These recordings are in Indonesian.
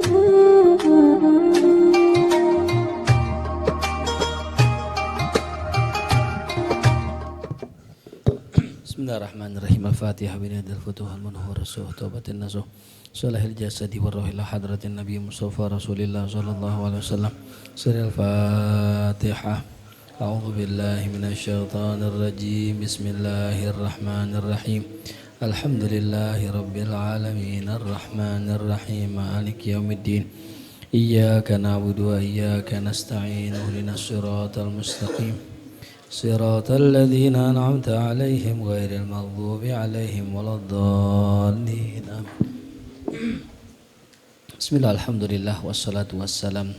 Bismillahirrahmanirrahim. Al-Fatihah binadil futuhal munhu rasuh taubatin nasuh salahil jasadi warrohila hadratin Nabi Mustafa Rasulillah sallallahu alaihi wasallam. Surah Al-Fatihah. A'udzu billahi minasyaitonir rajim. Bismillahirrahmanirrahim. Alhamdulillahi rabbil alamin arrahmanir rahim maliki yaumiddin. Iyyaka na'budu wa iyyaka nasta'in. Ihdinas siratal mustaqim. صراط الذين أنعمت عليهم غير المغضوب عليهم ولا الضالين بسم الله الحمد لله والصلاة والسلام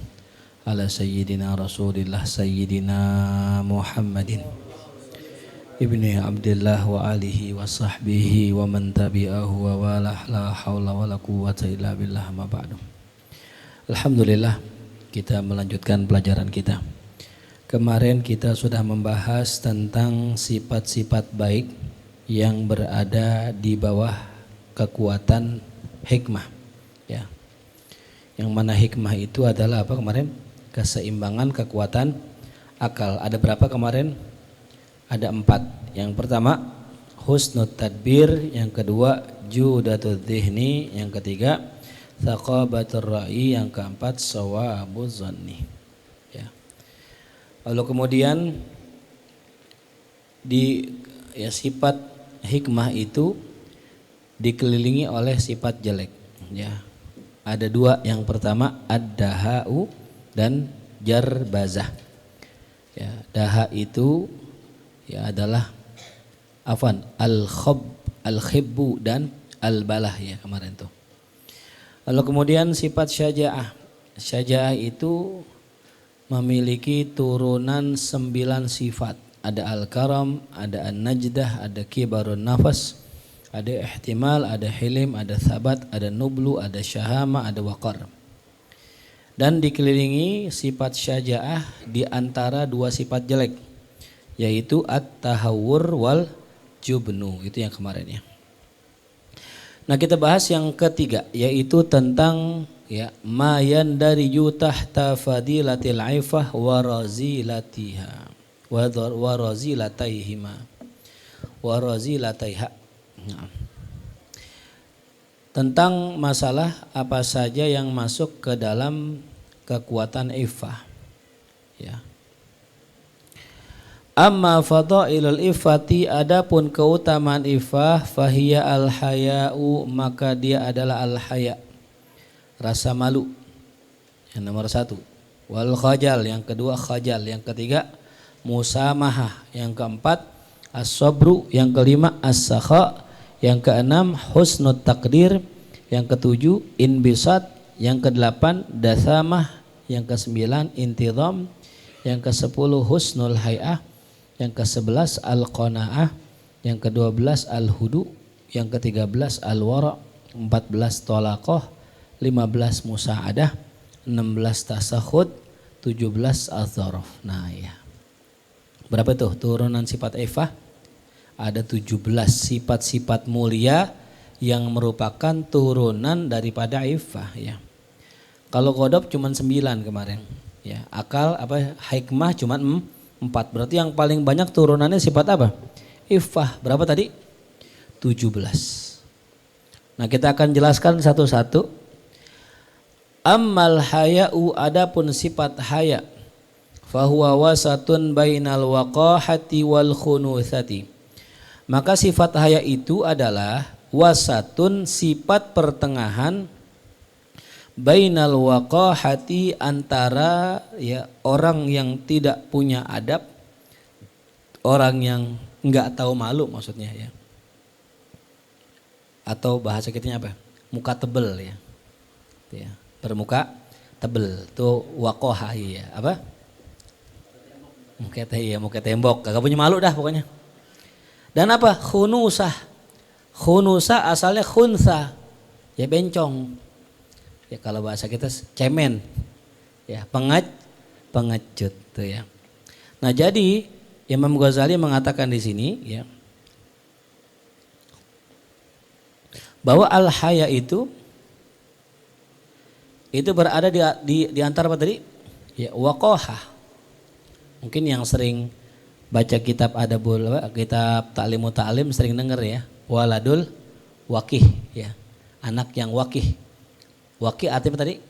على سيدنا رسول الله سيدنا محمد ابن عبد الله وآله وصحبه ومن تبعه وواله لا حول ولا قوة إلا بالله ما بعد. Alhamdulillah, kita melanjutkan pelajaran kita. Kemarin kita sudah membahas tentang sifat-sifat baik yang berada di bawah kekuatan hikmah, ya. Yang mana hikmah itu adalah apa kemarin? Keseimbangan kekuatan akal. Ada berapa kemarin? Ada 4. Yang pertama husnul tadbir, yang kedua judatul dhihni, yang ketiga thaqabatur ra'i, yang keempat shawabuz zanni. Lalu kemudian sifat hikmah itu dikelilingi oleh sifat jelek, ya. Ada 2, yang pertama ad-daha'u dan jarbazah. Ya, daha itu ya adalah al-khibbu dan al-balah, ya kemarin tuh. Lalu kemudian sifat syaja'ah. Syaja'ah itu memiliki turunan 9 sifat. Ada al-karam, ada an-najdah, ada kibarun nafas, ada ihtimal, ada hilim, ada sabat, ada nublu, ada syahama, ada waqar. Dan dikelilingi sifat syaja'ah di antara 2 sifat jelek, yaitu at-tahawur wal jubnu. Itu yang kemarin, ya. Nah, kita bahas yang ketiga, yaitu tentang ma yandariju tahta fadilatil aifah wa razilatiha wa razilataihima wa razilataiha. Tentang masalah apa saja yang masuk ke dalam kekuatan ifah, ya. Amma fadailul ifati, adapun keutamaan ifah, fahiya al-haya'u, maka dia adalah al-haya', rasa malu, yang nomor 1. Wal khajal, yang kedua khajal, yang ketiga musamahah, yang keempat as-sabru, yang kelima as-sakha, yang keenam husnul takdir, yang ketujuh inbisat, yang kedelapan dasamah, yang kesembilan intidham, yang kesepuluh husnul hay'ah, yang ke-11 al-qanaah, yang ke-12 al-hudu, yang ke-13 al-wara', 14 talaqah, 15 musa'adah, 16 tasakhud, 17 az-zaraf. Nah, ya. Berapa tuh turunan sifat ifah? Ada 17 sifat-sifat mulia yang merupakan turunan daripada ifah, ya. Kalau qadab cuma 9 kemarin, ya. Akal hikmah cuma 4. Berarti yang paling banyak turunannya sifat apa? Ifah. Berapa tadi? 17. Nah, kita akan jelaskan satu-satu. Ammal haya'u, adapun sifat haya, fahuwa wasatun bainal waqahati wal khunuthati. Maka sifat haya itu adalah wasatun, sifat pertengahan, bainal waqahati, antara orang yang tidak punya adab, orang yang enggak tahu malu maksudnya, ya. Atau bahasa kitanya apa? Muka tebel, ya. Ya, bermuka tebel. Itu waqahah, ya. Apa? Muka tembok. Kagak punya malu dah pokoknya. Dan apa? Khunusah. Khunusah asalnya khunsa, ya bencong. Ya kalau bahasa kita cemen, ya pengecut tuh, ya. Nah, jadi Imam Ghazali mengatakan di sini, ya, bahwa al-haya itu itu berada di antara apa tadi? Ya, waqahah. Mungkin yang sering baca kitab kitab Ta'limu Ta'lim sering denger ya, waladul waqih ya. Anak yang waqih. Waqih artinya tadi?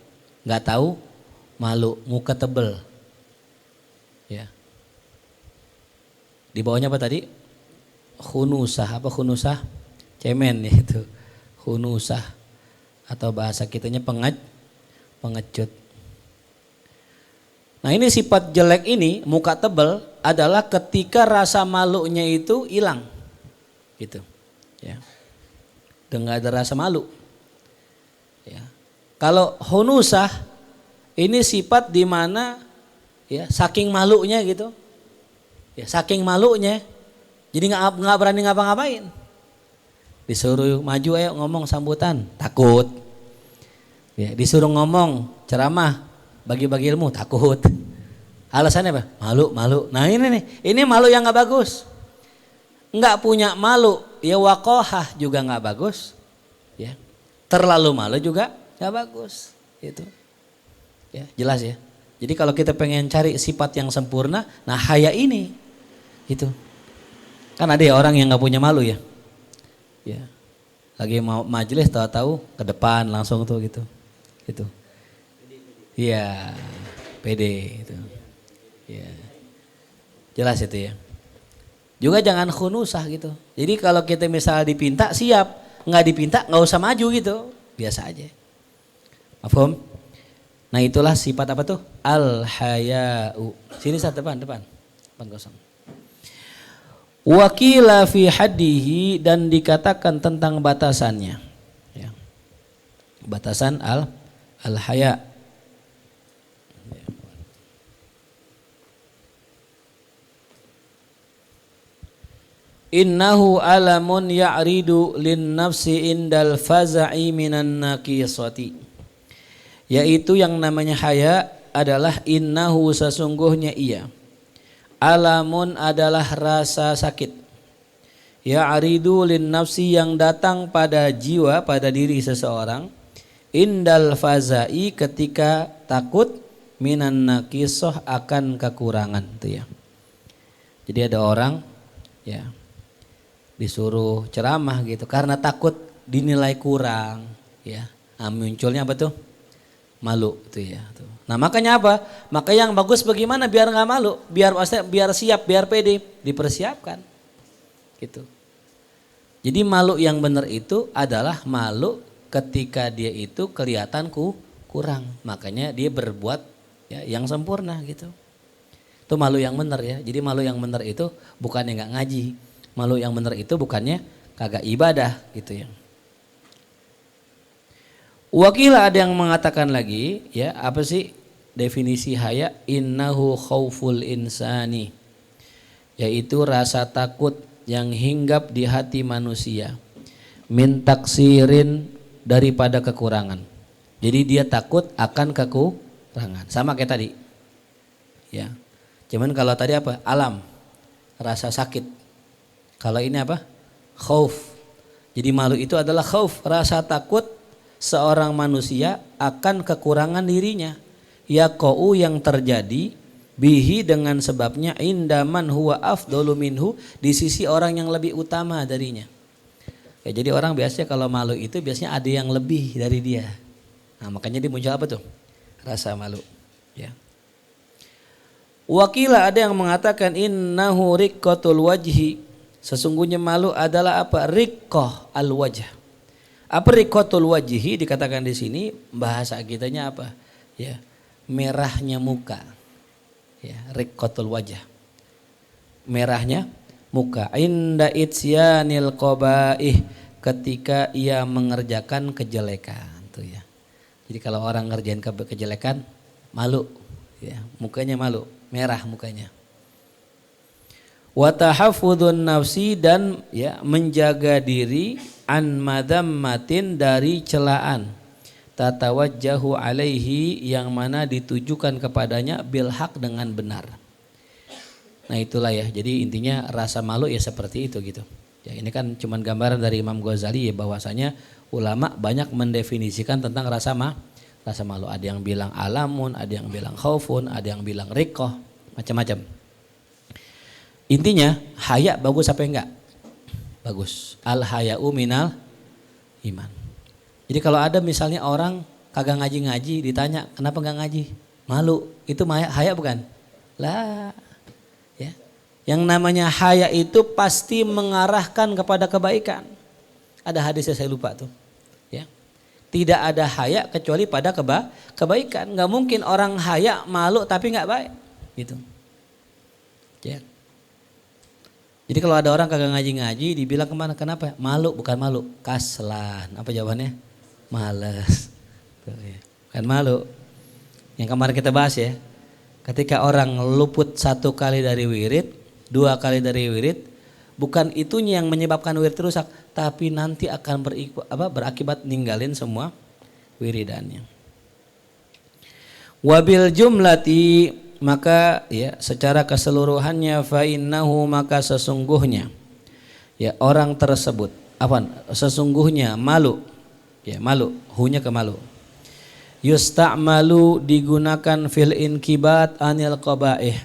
Enggak tahu, malu, muka tebel. Ya. Di bawahnya apa tadi? Khunusah, apa khunusah? Cemen ya itu. Khunusah atau bahasa kitanya pengecut. Nah, ini sifat jelek ini, muka tebal adalah ketika rasa malunya itu hilang. Gitu. Ya. Dan enggak ada rasa malu. Ya. Kalau khunusah ini sifat di mana ya saking malunya gitu. Ya, saking malunya jadi nggak berani ngapa-ngapain. Disuruh maju ayo ngomong sambutan, takut. Ya, disuruh ngomong ceramah, bagi-bagi ilmu, takut. Alasannya apa? Malu. Nah ini malu yang nggak bagus. Nggak punya malu, ya waqahah juga nggak bagus. Ya, terlalu malu juga nggak bagus. Itu, ya jelas ya. Jadi kalau kita pengen cari sifat yang sempurna, nah haya ini, itu. Kan ada ya orang yang nggak punya malu ya. Ya, lagi mau majelis tahu-tahu ke depan langsung tuh gitu. Gitu. Iya, pede itu. Ya. Jelas itu ya. Juga jangan khunusah gitu. Jadi kalau kita misal dipinta siap, nggak dipinta nggak usah maju gitu, biasa aja. Mafhum? Nah itulah sifat apa tuh? Al-haya'u. Sini saat depan kosong. Wakila fi haddihi, dan dikatakan tentang batasannya. Ya. Batasan al-haya. Innahu alamun ya'ridu lin nafsi indal faza'i minan naqisati. Yaitu yang namanya haya adalah innahu, sesungguhnya ia. Alamun adalah rasa sakit. Ya'ridu lin nafsi, yang datang pada jiwa, pada diri seseorang. Indal faza'i, ketika takut, minan naqisah, akan kekurangan itu ya. Jadi ada orang ya disuruh ceramah gitu karena takut dinilai kurang ya. Nah, munculnya apa tuh? Malu itu ya tuh. Nah, makanya apa? Maka yang bagus bagaimana biar nggak malu, biar siap, biar pede, dipersiapkan. Gitu. Jadi malu yang benar itu adalah malu ketika dia itu kelihatan kurang. Makanya dia berbuat ya yang sempurna gitu. Itu malu yang benar ya. Jadi malu yang benar itu bukannya nggak ngaji. Malu yang benar itu bukannya kagak ibadah gitu ya. Wakila ada yang mengatakan lagi ya, apa sih definisi haya? Innahu khauful insani, yaitu rasa takut yang hinggap di hati manusia, min taksirin, daripada kekurangan. Jadi dia takut akan kekurangan, sama kayak tadi ya. Cuman kalau tadi apa? Alam, rasa sakit. Kalau ini apa? Khauf. Jadi malu itu adalah khauf, rasa takut seorang manusia akan kekurangan dirinya. Yaqau, yang terjadi, bihi, dengan sebabnya, indaman huwa afdalu minhu, di sisi orang yang lebih utama darinya. Ya, jadi orang biasanya kalau malu itu biasanya ada yang lebih dari dia. Nah, makanya dia muncul apa tuh? Rasa malu. Ya. Wakila ada yang mengatakan innahu riqqatul wajhi, sesungguhnya malu adalah apa? Riqqah al-wajh. Apa riqqatul wajhi? Dikatakan di sini bahasa kitanya apa? Ya, merahnya muka. Ya, riqqatul wajh. Merahnya muka. Inda itsyanil qabaih, ketika ia mengerjakan kejelekan tuh ya. Jadi kalau orang ngerjain kejelekan malu ya, mukanya malu, merah mukanya. Wa tahaffudun nafsi, dan ya menjaga diri, an madammatin, dari celaan, tatawajjahu alaihi, yang mana ditujukan kepadanya, bil haq, dengan benar. Nah itulah ya, jadi intinya rasa malu ya seperti itu gitu. Ya ini kan cuman gambaran dari Imam Ghazali ya, bahwasanya ulama banyak mendefinisikan tentang Rasa malu ada yang bilang alamun, ada yang bilang khaufun, ada yang bilang riqah, macam-macam. Intinya haya bagus apa enggak? Bagus. Al haya'u minal iman. Jadi kalau ada misalnya orang kagak ngaji-ngaji ditanya kenapa enggak ngaji? Malu. Itu haya bukan? Lah. Ya. Yang namanya haya itu pasti mengarahkan kepada kebaikan. Ada hadisnya saya lupa tuh. Ya. Tidak ada haya kecuali pada kebaikan. Enggak mungkin orang haya malu tapi enggak baik. Gitu. Ya. Jadi kalau ada orang kagak ngaji-ngaji dibilang kemana? Kenapa? Malu, bukan malu. Kaslan. Apa jawabannya? Males. Tuh, ya. Bukan malu. Yang kemarin kita bahas ya. Ketika orang luput 1 kali dari wirid, 2 kali dari wirid, bukan itunya yang menyebabkan wirid rusak, tapi nanti akan berakibat ninggalin semua wiridannya. Wabil jumlati, maka ya secara keseluruhannya fa innahu, maka sesungguhnya ya orang tersebut sesungguhnya malu, ya malu, hunya ke malu, yusta'malu digunakan fil inkibat anil qabaih,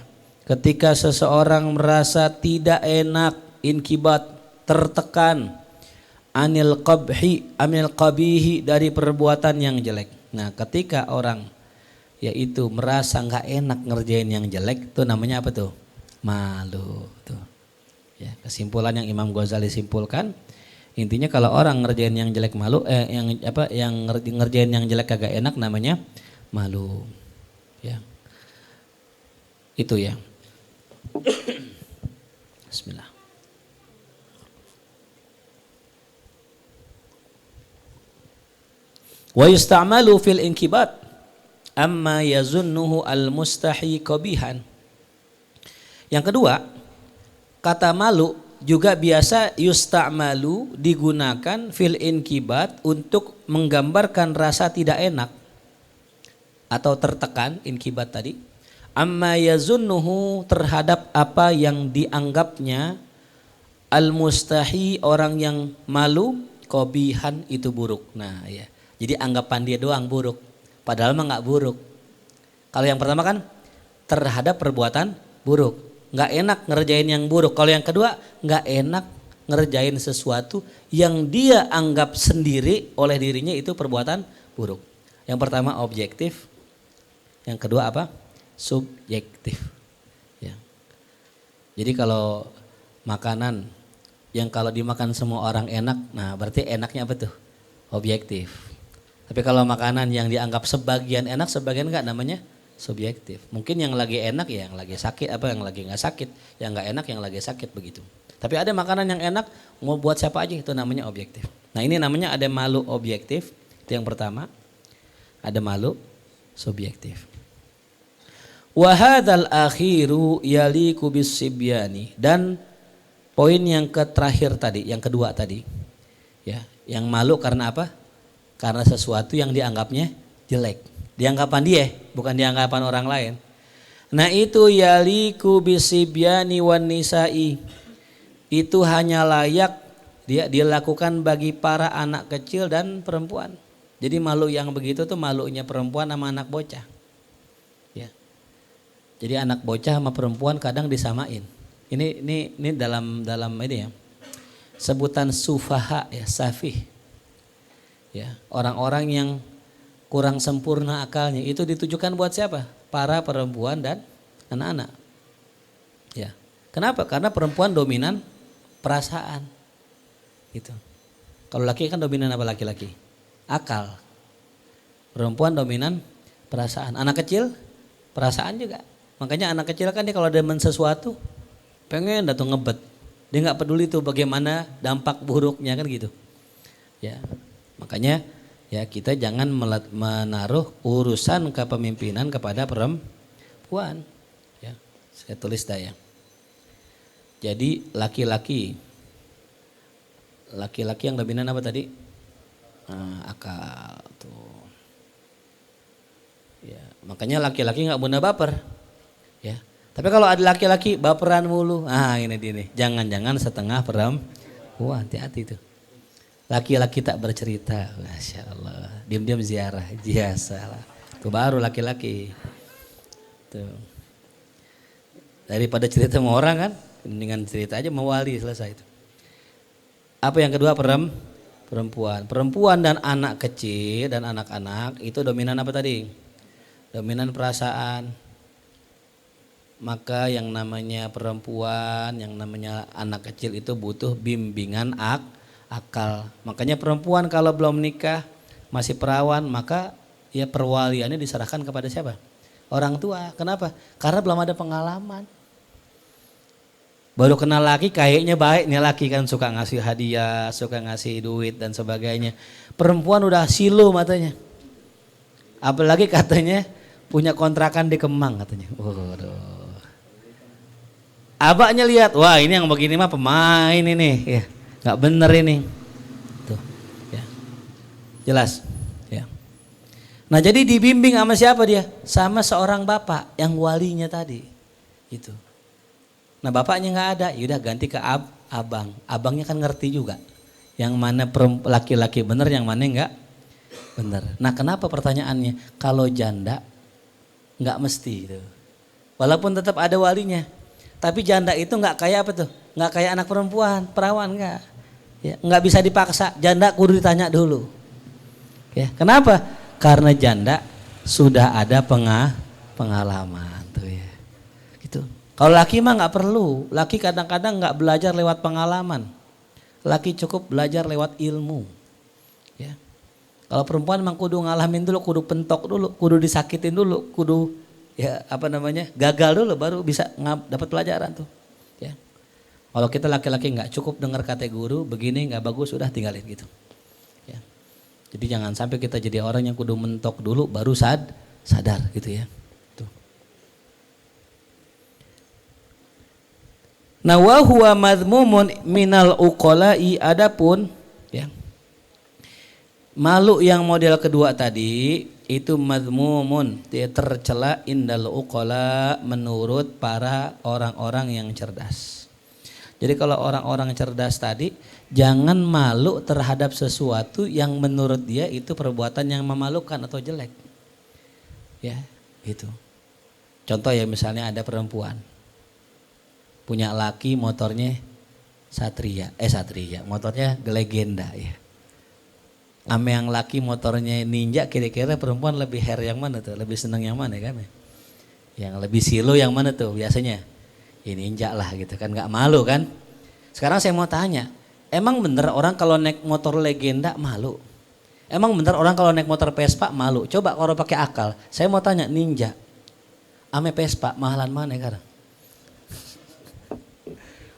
ketika seseorang merasa tidak enak, inkibat tertekan, anil qabihi dari perbuatan yang jelek. Nah ketika orang yaitu merasa nggak enak ngerjain yang jelek, itu namanya apa tuh? Malu tuh. Ya, kesimpulan yang Imam Ghazali simpulkan, intinya kalau orang ngerjain yang jelek malu, yang ngerjain yang jelek kagak enak namanya malu. Ya. Itu ya. Bismillah. Wa yusta'malu fil inkibat amma yazunnuhu al-mustahi qabihan. Yang kedua, kata malu juga biasa yusta'malu digunakan fil inkibat untuk menggambarkan rasa tidak enak atau tertekan, inkibat tadi. Amma yazunnuhu terhadap apa yang dianggapnya al-mustahi orang yang malu, qabihan itu buruk. Nah, ya. Jadi anggapan dia doang buruk. Padahal mah nggak buruk. Kalau yang pertama kan terhadap perbuatan buruk, nggak enak ngerjain yang buruk. Kalau yang kedua nggak enak ngerjain sesuatu yang dia anggap sendiri oleh dirinya itu perbuatan buruk. Yang pertama objektif, yang kedua apa? Subjektif. Ya. Jadi kalau makanan yang kalau dimakan semua orang enak, nah berarti enaknya apa tuh? Objektif. Tapi kalau makanan yang dianggap sebagian enak, sebagian enggak, namanya subjektif. Mungkin yang lagi enak ya yang lagi sakit, yang lagi enggak sakit, yang enggak enak yang lagi sakit begitu. Tapi ada makanan yang enak mau buat siapa aja, itu namanya objektif. Nah ini namanya ada malu objektif, itu yang pertama. Ada malu subjektif. Wa hadzal akhiru yaliku bis-sibyani, dan poin yang terakhir tadi, yang kedua tadi. Ya, yang malu karena apa? Karena sesuatu yang dianggapnya jelek. Dianggapan dia, bukan dianggapan orang lain. Nah itu yaliku bisibyani wan nisa'i. Itu hanya layak dia dilakukan bagi para anak kecil dan perempuan. Jadi malu yang begitu tuh malunya perempuan sama anak bocah. Ya. Jadi anak bocah sama perempuan kadang disamain. Ini dalam ini ya. Sebutan sufaha ya, safih. Ya, orang-orang yang kurang sempurna akalnya itu ditujukan buat siapa? Para perempuan dan anak-anak. Ya. Kenapa? Karena perempuan dominan perasaan. Gitu. Kalau laki kan dominan apa laki-laki? Akal. Perempuan dominan perasaan. Anak kecil perasaan juga. Makanya anak kecil kan dia kalau demen sesuatu pengen datang ngebet. Dia nggak peduli tuh bagaimana dampak buruknya kan gitu. Ya. Makanya ya kita jangan menaruh urusan kepemimpinan kepada perempuan. Ya, saya tulis dah ya. Jadi laki-laki yang dominan apa tadi? Akal tuh. Ya, makanya laki-laki nggak mudah baper. Ya. Tapi kalau ada laki-laki baperan mulu, ini dia nih. Jangan-jangan setengah perempuan, hati-hati tuh. Laki-laki tak bercerita, masya Allah. Diam-diam ziarah, biasalah. Itu baru laki-laki. Tuh. Daripada cerita sama orang kan, dengan cerita aja mau wali selesai itu. Apa yang kedua perempuan. Perempuan dan anak kecil dan anak-anak itu dominan apa tadi? Dominan perasaan. Maka yang namanya perempuan, yang namanya anak kecil itu butuh bimbingan akal. Makanya perempuan kalau belum nikah masih perawan, maka ya perwaliannya diserahkan kepada siapa? Orang tua. Kenapa? Karena belum ada pengalaman. Baru kenal laki kayaknya baik nih, laki kan suka ngasih hadiah, suka ngasih duit dan sebagainya. Perempuan udah silo matanya. Apalagi katanya punya kontrakan di Kemang katanya. Waduh. Abaknya lihat, wah ini yang begini mah pemain ini, ya nggak bener ini. Tuh, ya. Jelas, ya. Nah jadi dibimbing sama siapa dia? Sama seorang bapak yang walinya tadi, gitu. Nah bapaknya nggak ada, yaudah ganti ke abang. Abangnya kan ngerti juga, yang mana laki-laki bener, yang mana nggak bener. Nah kenapa pertanyaannya? Kalau janda nggak mesti itu, walaupun tetap ada walinya. Tapi janda itu nggak kayak apa tuh? Nggak kayak anak perempuan, perawan nggak. Ya, nggak bisa dipaksa. Janda kudu ditanya dulu. Ya, kenapa? Karena janda sudah ada pengalaman tuh ya. Gitu. Kalau laki mah nggak perlu. Laki kadang-kadang nggak belajar lewat pengalaman. Laki cukup belajar lewat ilmu. Ya. Kalau perempuan memang kudu ngalamin dulu, kudu pentok dulu, kudu disakitin dulu, kudu ya apa namanya gagal dulu baru bisa dapat pelajaran tuh. Ya. Kalau kita laki-laki nggak cukup dengar kata guru begini nggak bagus, sudah tinggalin gitu. Ya. Jadi jangan sampai kita jadi orang yang kudu mentok dulu baru sadar gitu ya. Nah wa huwa madmumun minal uqala'i, adapun ya malu yang model kedua tadi itu madmumun, dia tercela indal uqala, menurut para orang-orang yang cerdas. Jadi kalau orang-orang cerdas tadi jangan malu terhadap sesuatu yang menurut dia itu perbuatan yang memalukan atau jelek. Ya, gitu. Contoh ya misalnya ada perempuan punya laki motornya Satria, motornya legenda ya. Ame yang laki motornya Ninja, kira-kira perempuan lebih yang mana tuh? Lebih seneng yang mana kan? Yang lebih silo yang mana tuh biasanya? Ya Ninja lah gitu kan, nggak malu kan? Sekarang saya mau tanya, emang bener orang kalau naik motor legenda malu? Emang bener orang kalau naik motor Vespa malu? Coba kalau pakai akal, saya mau tanya Ninja, ame Vespa mahalan mana sekarang?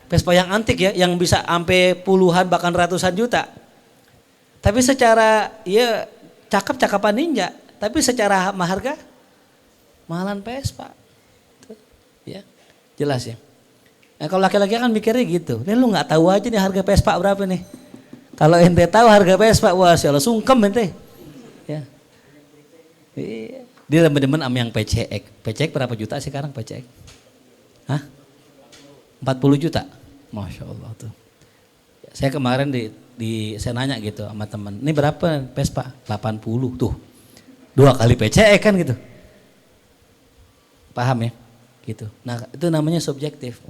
Vespa yang antik ya, yang bisa sampai puluhan bahkan ratusan juta. Tapi secara ya cakep-cakapan Ninja, tapi secara harga mahalan Vespa. Ya, jelas ya. Nah, kalau laki-laki kan mikirnya gitu. Nih lu nggak tahu aja nih harga Vespa berapa nih. Kalau ente tahu harga Vespa, wah sialah sungkem ente. Ya. Iya. Dia demen-demen sama yang PCX. PCX berapa juta sih sekarang PCX? Hah? 40 juta. Masya Allah tuh. Saya kemarin saya nanya gitu sama teman, ini berapa Vespa? 80 tuh. 2 kali PCE kan gitu. Paham ya? Gitu. Nah itu namanya subjektif.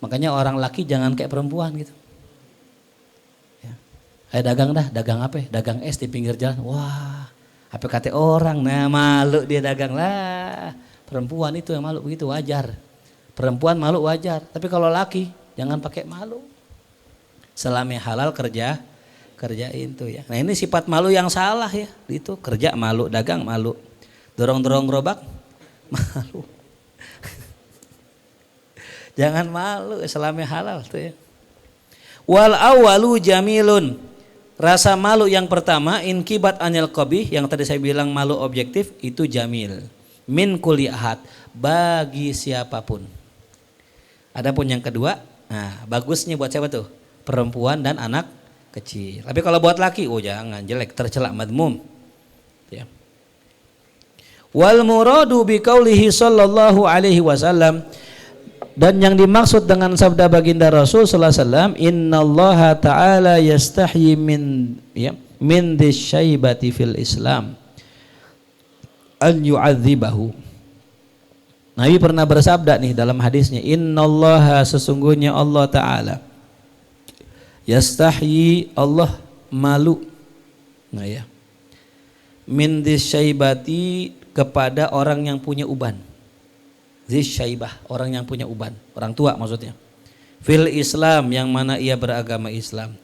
Makanya orang laki jangan kayak perempuan gitu. Ya. Ayo dagang dah, dagang apa? Dagang es di pinggir jalan. Wah, apa kata orang? Nah malu dia dagang lah. Perempuan itu yang malu begitu, wajar. Perempuan malu wajar, tapi kalau laki jangan pakai malu. Selama halal kerjain tuh ya. Nah ini sifat malu yang salah ya. Itu kerja malu, dagang malu, dorong-dorong gerobak malu. Jangan malu, selama halal tuh ya. Wal awalu jamilun. Rasa malu yang pertama inkibat anil qabih, yang tadi saya bilang malu objektif itu jamil. Min kulli ahad, bagi siapapun. Adapun yang kedua, nah bagusnya buat siapa tuh? Perempuan dan anak kecil. Tapi kalau buat laki, oh jangan, jelek, tercela, madmum. Ya. Wal muradu bi qaulihi sallallahu alaihi wasallam, dan yang dimaksud dengan sabda baginda Rasul sallallahu alaihi wasallam, innallaha ta'ala yastahyi min disyaibati fil Islam an yu'adzibahu. Nabi pernah bersabda nih dalam hadisnya, innallaha, sesungguhnya Allah Ta'ala, yastahyi, Allah malu, nah ya, min disyaibati, kepada orang yang punya uban. Zisyaibah, orang yang punya uban, orang tua maksudnya. Fil Islam, yang mana ia beragama Islam.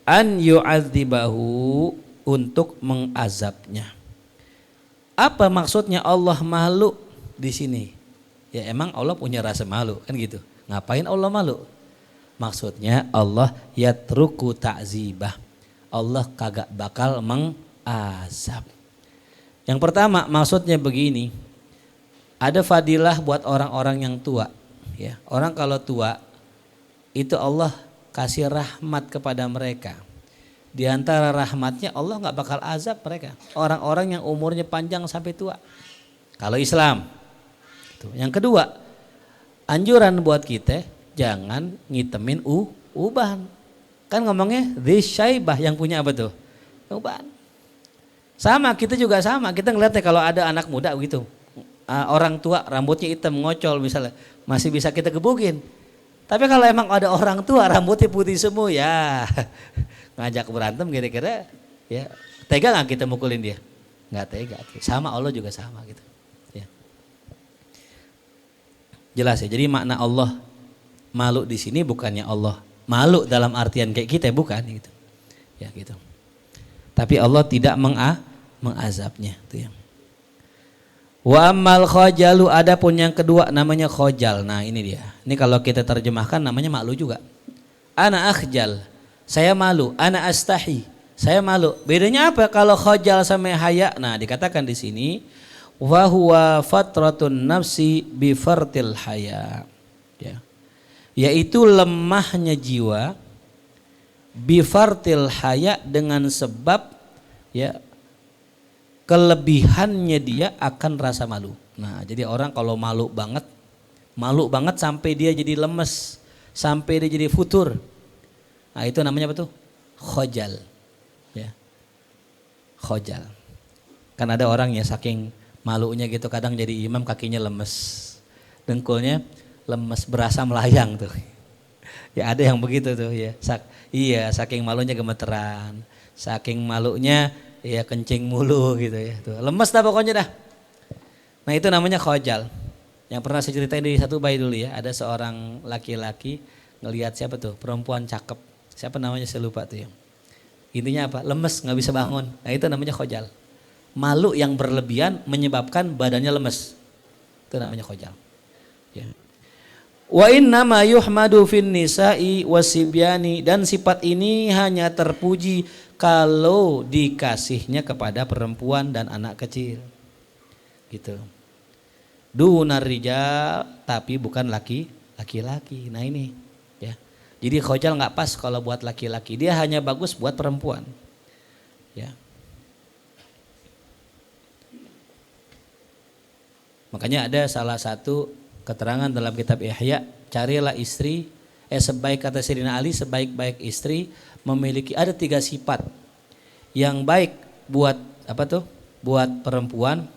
An yu'adzibahu, untuk mengazabnya. Apa maksudnya Allah malu di sini? Ya emang Allah punya rasa malu kan gitu. Ngapain Allah malu? Maksudnya Allah yatruku ta'zibah. Allah kagak bakal mengazab. Yang pertama maksudnya begini, ada fadilah buat orang-orang yang tua. Ya, orang kalau tua itu Allah kasih rahmat kepada mereka. Di antara rahmatnya Allah nggak bakal azab mereka. Orang-orang yang umurnya panjang sampai tua. Kalau Islam. Yang kedua, anjuran buat kita jangan ngitemin uban. Kan ngomongnya dzisyaibah, yang punya apa tuh? Uban. Sama, kita juga sama. Kita ngeliatnya kalau ada anak muda begitu, orang tua rambutnya hitam ngocol misalnya, masih bisa kita gebukin. Tapi kalau emang ada orang tua rambutnya putih semua, ya ngajak berantem kira-kira, ya tega nggak kita mukulin dia? Nggak tega. Sama, Allah juga sama gitu. Ya. Jelas ya. Jadi makna Allah malu di sini bukannya Allah malu dalam artian kayak kita, bukan gitu. Ya gitu. Tapi Allah tidak mengazabnya, itu ya. Wa ammal khojalu, adapun yang kedua namanya khojal. Nah ini dia. Ini kalau kita terjemahkan namanya malu juga. Ana akhjal, saya malu. Ana astahi, saya malu. Bedanya apa kalau khojal sama haya? Nah dikatakan di sini, wa huwa fatratun nafsi bi fartil haya. Ya. Yaitu lemahnya jiwa bifartil haya, dengan sebab ya kelebihannya dia akan rasa malu. Nah jadi orang kalau malu banget sampai dia jadi lemes, sampai dia jadi futur. Nah itu namanya apa tuh? Khojal. Ya. Khojal. Kan ada orang ya saking malunya gitu kadang jadi imam kakinya lemes, dengkulnya lemes, berasa melayang tuh. Ya ada yang begitu tuh ya. Iya, saking malunya gemeteran, saking malunya ya kencing mulu gitu ya. Tuh, lemes dah pokoknya dah. Nah itu namanya khojal. Yang pernah saya ceritain di satu bayi dulu ya, ada seorang laki-laki ngelihat siapa tuh, perempuan cakep. Siapa namanya saya lupa tuh ya. Intinya apa? Lemes, nggak bisa bangun. Nah itu namanya khojal. Malu yang berlebihan menyebabkan badannya lemes. Itu namanya khojal. Ya. Wa inna ma yuhmadu fin nisa'i wasibyani, dan sifat ini hanya terpuji kalau dikasihnya kepada perempuan dan anak kecil. Gitu. Dunar rijal, tapi bukan laki-laki. Nah ini ya. Jadi khojal enggak pas kalau buat laki-laki, dia hanya bagus buat perempuan. Ya. Makanya ada salah satu keterangan dalam kitab Ihya, carilah istri, sebaik kata Sayyidina Ali, sebaik-baik istri memiliki ada 3 sifat yang baik buat apa tuh? Buat perempuan,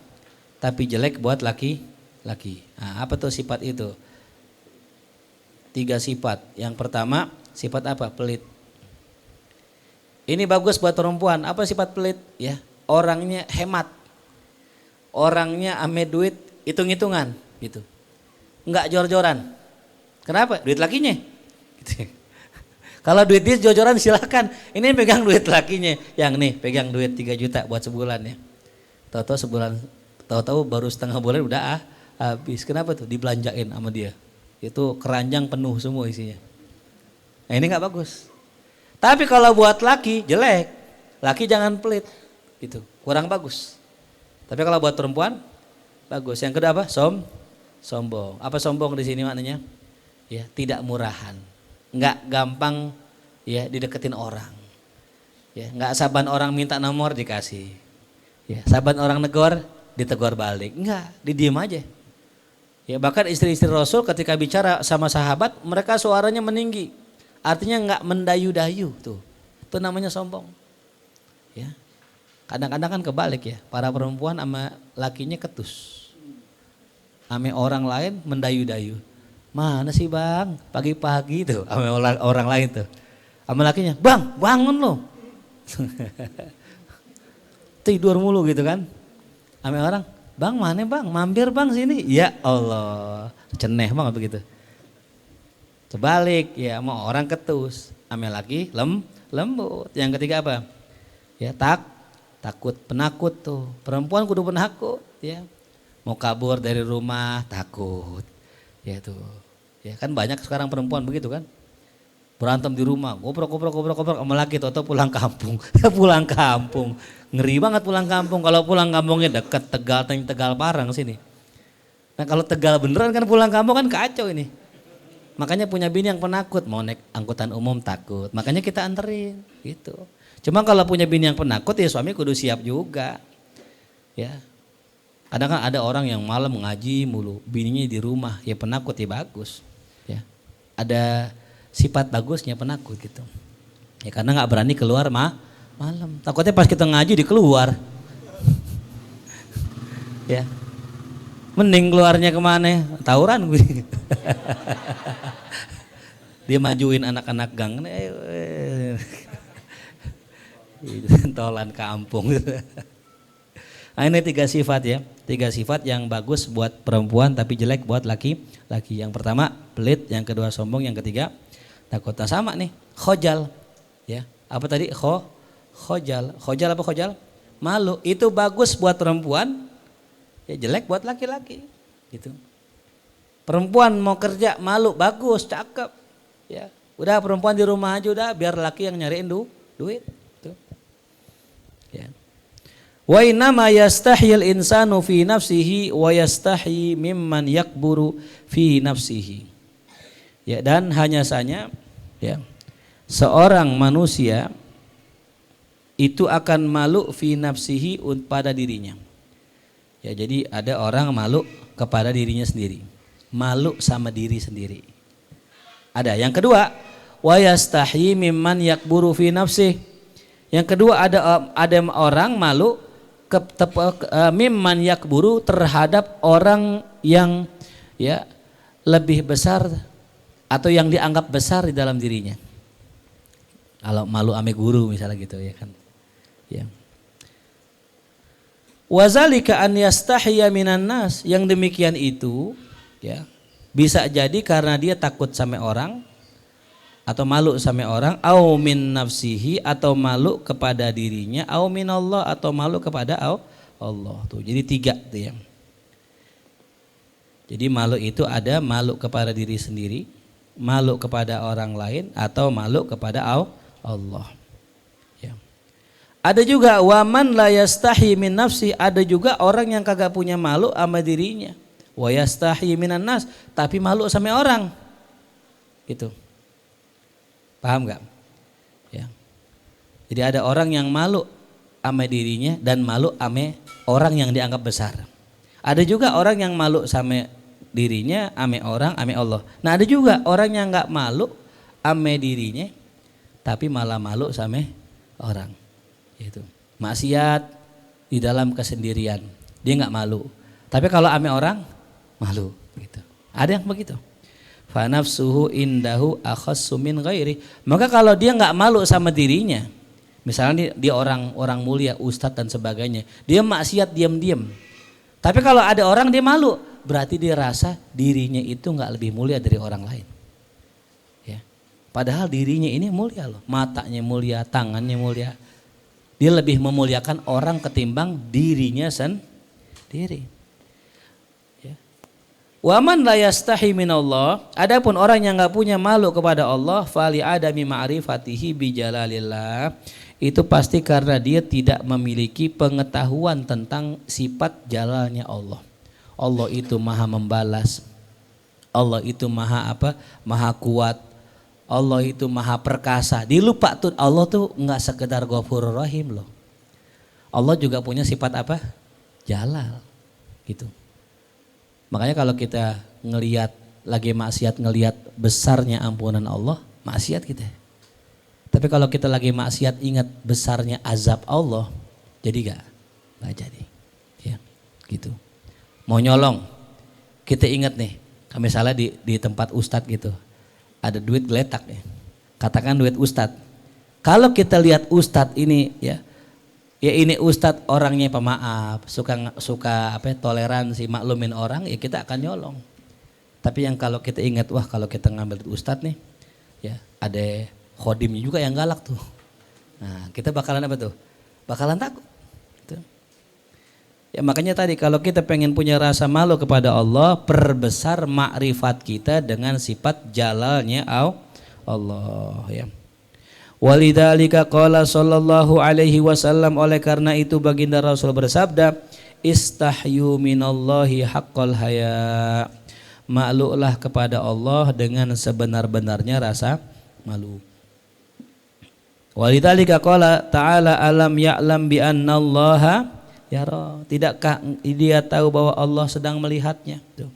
tapi jelek buat laki-laki. Nah, apa tuh sifat itu? 3 sifat. Yang pertama, sifat apa? Pelit. Ini bagus buat perempuan. Apa sifat pelit? Ya, orangnya hemat, orangnya ame duit, hitung-hitungan, gitu. Enggak jor-joran. Kenapa? Duit lakinya. Gitu. Kalau duit dia jor-joran silakan. Ini pegang duit lakinya. Yang nih pegang duit 3 juta buat sebulan ya. Tahu-tahu baru setengah bulan udah habis. Kenapa tuh? Dibelanjain sama dia. Itu keranjang penuh semua isinya. Nah ini enggak bagus. Tapi kalau buat laki jelek. Laki jangan pelit. Gitu. Kurang bagus. Tapi kalau buat perempuan bagus. Yang kedua apa? Sombong. Apa sombong di sini maknanya? Ya, tidak murahan. Enggak gampang ya dideketin orang. Ya, enggak saban orang minta nomor dikasih. Ya, saban orang negor ditegur balik. Enggak, didiem aja. Ya, bahkan istri-istri Rasul ketika bicara sama sahabat, mereka suaranya meninggi. Artinya nggak mendayu-dayu tuh. Itu namanya sombong. Ya. Kadang-kadang kan kebalik ya, para perempuan sama lakinya ketus. Ame orang lain mendayu-dayu. Mana sih bang, pagi-pagi tuh ame orang lain tuh. Sama lakinya, bang bangun lo. Tidur mulu gitu kan. Ame orang, bang mana bang, mampir bang sini. Ya Allah, ceneh banget begitu. Sebalik ya, mau orang ketus. Ame laki lembut. Yang ketiga apa? Ya takut, penakut tuh. Perempuan kudu penakut ya. Mau kabur dari rumah takut. Ya tuh. Ya kan banyak sekarang perempuan begitu kan. Berantem di rumah, gobrok sama laki atau pulang kampung. Pulang kampung. Ngeri banget pulang kampung. Kalau pulang kampungnya deket Tegal Parang sini. Nah kalau Tegal beneran kan pulang kampung kan kacau ini. Makanya punya bini yang penakut, mau naik angkutan umum takut. Makanya kita anterin gitu. Cuma kalau punya bini yang penakut ya suami kudu siap juga. Ya. Kadang kan ada orang yang malam ngaji mulu, bininya di rumah, ya penakut ya bagus. Ya. Ada sifat bagusnya penakut gitu. Ya karena nggak berani keluar malam. Takutnya pas kita ngaji di keluar. Ya. Mending keluarnya kemana? Tawuran gue. Dia majuin anak-anak gang. Tolan kampung. Nah ini 3 sifat ya. 3 sifat yang bagus buat perempuan tapi jelek buat laki-laki. Yang pertama pelit, yang kedua sombong, yang ketiga takut. Nah sama nih, khojal. Ya, apa tadi? Khojal. Khojal apa khojal? Malu. Itu bagus buat perempuan, ya jelek buat laki-laki. Gitu. Perempuan mau kerja malu, bagus, cakep. Ya, udah perempuan di rumah aja udah, biar laki yang nyariin duit. Tuh. Ya. Wa innama yastahil insanu fi nafsihi wa yastahi mimman yakburu fi nafsihi. Ya, dan hanya saja ya, seorang manusia itu akan malu fi nafsihi pada dirinya. Ya, jadi ada orang malu kepada dirinya sendiri. Malu sama diri sendiri. Ada. Yang kedua, wa yastahi mimman yakburu fi nafsihi. Yang kedua ada orang malu mimman yakburu terhadap orang yang ya lebih besar atau yang dianggap besar di dalam dirinya. Kalau malu ame guru misalnya gitu ya kan. Ya. Wazalika an yastahiya minan nas, yang demikian itu ya bisa jadi karena dia takut sama orang atau malu sama orang, au min nafsihi atau malu kepada dirinya, au min Allah atau malu kepada Allah. Tuh, jadi 3 tuh ya. Jadi malu itu ada malu kepada diri sendiri, malu kepada orang lain atau malu kepada Allah. Ya. Ada juga waman la yastahi min nafsi, ada juga orang yang kagak punya malu sama dirinya. Wa yastahi minan nas, tapi malu sama orang. Gitu. Paham gak? Ya. Jadi ada orang yang malu sama dirinya dan malu sama orang yang dianggap besar. Ada juga orang yang malu sama dirinya, sama orang, sama Allah. Nah ada juga orang yang gak malu sama dirinya tapi malah malu sama orang. Itu maksiat di dalam kesendirian, dia gak malu. Tapi kalau sama orang malu. Gitu. Ada yang begitu. Fa nafsuhu indahu akhassu min ghairi. Maka kalau dia nggak malu sama dirinya, misalnya dia orang mulia, ustadz dan sebagainya, dia maksiat diam-diam. Tapi kalau ada orang dia malu, berarti dia rasa dirinya itu nggak lebih mulia dari orang lain. Ya. Padahal dirinya ini mulia loh, matanya mulia, tangannya mulia. Dia lebih memuliakan orang ketimbang dirinya sendiri. Waman la yastahi minallah, adapun orang yang enggak punya malu kepada Allah, fali adami ma'rifatihi bijalalillah, itu pasti karena dia tidak memiliki pengetahuan tentang sifat jalalnya Allah. Allah itu maha membalas, Allah itu maha apa? Maha kuat, Allah itu maha perkasa. Dilupa tuh Allah tuh enggak sekedar Ghafurur Rahim loh. Allah juga punya sifat apa? Jalal gitu. Makanya kalau kita ngelihat lagi maksiat, ngelihat besarnya ampunan Allah, maksiat kita. Tapi kalau kita lagi maksiat ingat besarnya azab Allah, jadi nggak jadi. Ya, gitu. Mau nyolong, kita ingat nih, misalnya di tempat ustadz gitu, ada duit geletak nih. Katakan duit ustadz. Kalau kita lihat ustadz ini ya ini ustadz orangnya pemaaf, suka toleransi, maklumin orang, ya kita akan nyolong. Tapi yang kalau kita ingat, wah kalau kita ngambil duit ustadz nih, ya ada khodimnya juga yang galak tuh. Nah kita bakalan apa tuh? Bakalan takut. Gitu. Ya makanya tadi kalau kita pengen punya rasa malu kepada Allah, perbesar makrifat kita dengan sifat jalalnya Allah ya. Walidzalika qala sallallahu alaihi wasallam, oleh karena itu baginda Rasul bersabda, istahyu minallahi haqqal haya. Makluklah kepada Allah dengan sebenar-benarnya rasa malu. Walidzalika qala ta'ala alam ya'lam bi annallaha yara. Tidakkah dia tahu bahwa Allah sedang melihatnya? Tuh.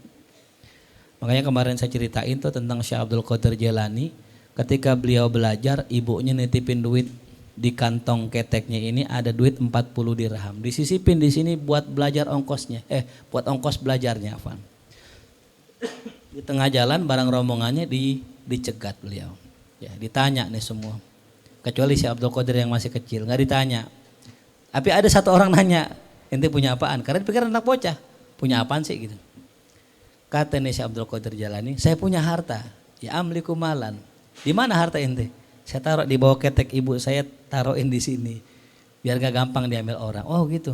Makanya kemarin saya ceritain tuh tentang Syekh Abdul Qadir Jailani. Ketika beliau belajar, ibunya nitipin duit di kantong keteknya ini, ada duit 40 dirham. Disisipin di sini buat belajar ongkosnya. Buat ongkos belajarnya, Afan. Di tengah jalan barang rombongannya dicegat beliau. Ya, ditanya nih semua. Kecuali si Abdul Qadir yang masih kecil, nggak ditanya. Tapi ada satu orang nanya, ente punya apaan? Karena dipikir anak bocah, punya apaan sih gitu. Kata nih si Abdul Qadir Jalani, saya punya harta. Ya amliku malan. Di mana harta ente? Saya taruh di bawah ketek ibu saya, taruhin di sini. Biar gak gampang diambil orang. Oh gitu.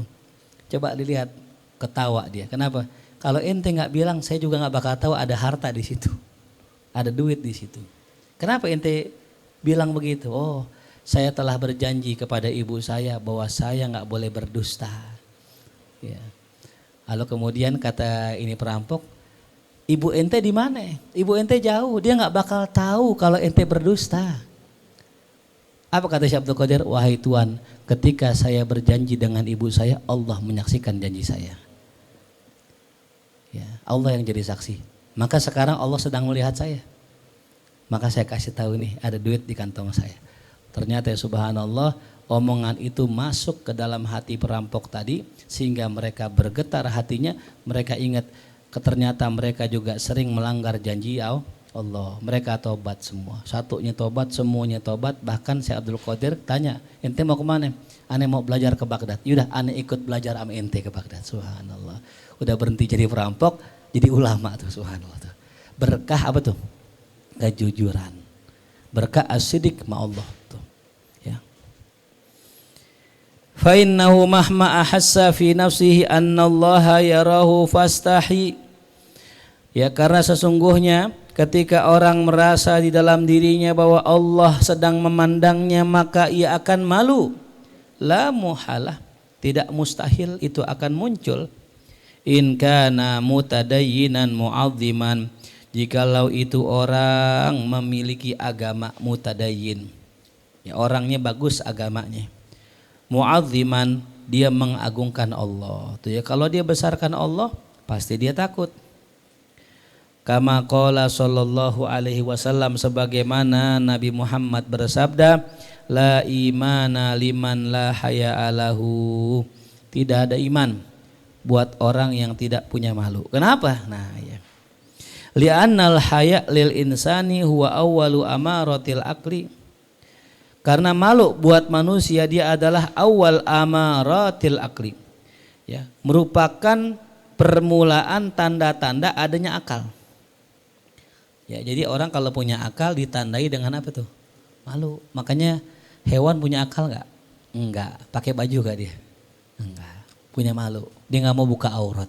Coba dilihat, ketawa dia. Kenapa? Kalau ente nggak bilang, saya juga nggak bakal tahu ada harta di situ, ada duit di situ. Kenapa ente bilang begitu? Oh, saya telah berjanji kepada ibu saya bahwa saya nggak boleh berdusta. Ya. Lalu kemudian kata ini perampok, ibu ente di mana? Ibu ente jauh, dia nggak bakal tahu kalau ente berdusta. Apa kata Syekh Abdul Qadir? Wahai Tuhan, ketika saya berjanji dengan ibu saya, Allah menyaksikan janji saya. Ya, Allah yang jadi saksi. Maka sekarang Allah sedang melihat saya. Maka saya kasih tahu nih, ada duit di kantong saya. Ternyata ya subhanallah, omongan itu masuk ke dalam hati perampok tadi, sehingga mereka bergetar hatinya. Mereka ingat, ternyata mereka juga sering melanggar janji Allah. Mereka tobat semua. Satunya tobat, semuanya tobat. Bahkan Syekh Abdul Qadir tanya, ente mau kemana? Ane mau belajar ke Baghdad. Yaudah ane ikut belajar sama ente ke Baghdad. Subhanallah. Udah berhenti jadi perampok, jadi ulama tuh, subhanallah tuh. Berkah apa tuh? Kejujuran. Berkah as-sidq ma Allah tuh. Ya. Fa innahu mahma ahassa fi nafsihi annallaha yarahu fastahi. Ya, karena sesungguhnya ketika orang merasa di dalam dirinya bahwa Allah sedang memandangnya, maka ia akan malu. La muhalah, tidak mustahil itu akan muncul. In kana mutadayyinan mu'azziman, jikalau itu orang memiliki agama mutadayyin, ya, orangnya bagus agamanya, mu'azziman, dia mengagungkan Allah tuh ya. Kalau dia besarkan Allah, pasti dia takut. Kama qala sallallahu alaihi wasallam, sebagaimana Nabi Muhammad bersabda, la imana liman la haya'alahu, tidak ada iman buat orang yang tidak punya malu. Kenapa? Nah ya, li'annal haya' lil insani huwa awwalu amaratil aqli, karena malu buat manusia dia adalah awal amaratil aqli, ya, merupakan permulaan tanda-tanda adanya akal. Ya, jadi orang kalau punya akal ditandai dengan apa tuh? Malu. Makanya hewan punya akal nggak? Enggak. Pakai baju gak dia? Enggak. Punya malu. Dia nggak mau buka aurat.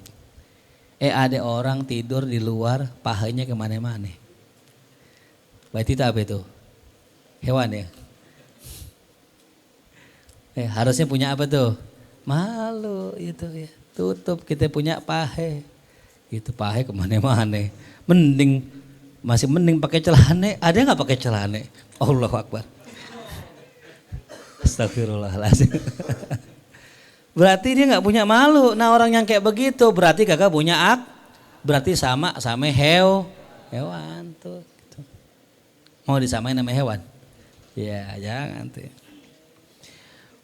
Ada orang tidur di luar, pahanya kemana-mana. Berarti itu apa itu? Hewan ya? Harusnya punya apa tuh? Malu itu ya. Tutup, kita punya pahe. Itu pahe kemana-mana. Masih mending pakai celana. Ada nggak pakai celana? Allahu Akbar. Astagfirullahaladzim. Berarti dia nggak punya malu. Nah orang yang kayak begitu berarti kagak punya berarti sama hewan tuh. Gitu. Mau disamain sama hewan? Ya jangan tuh.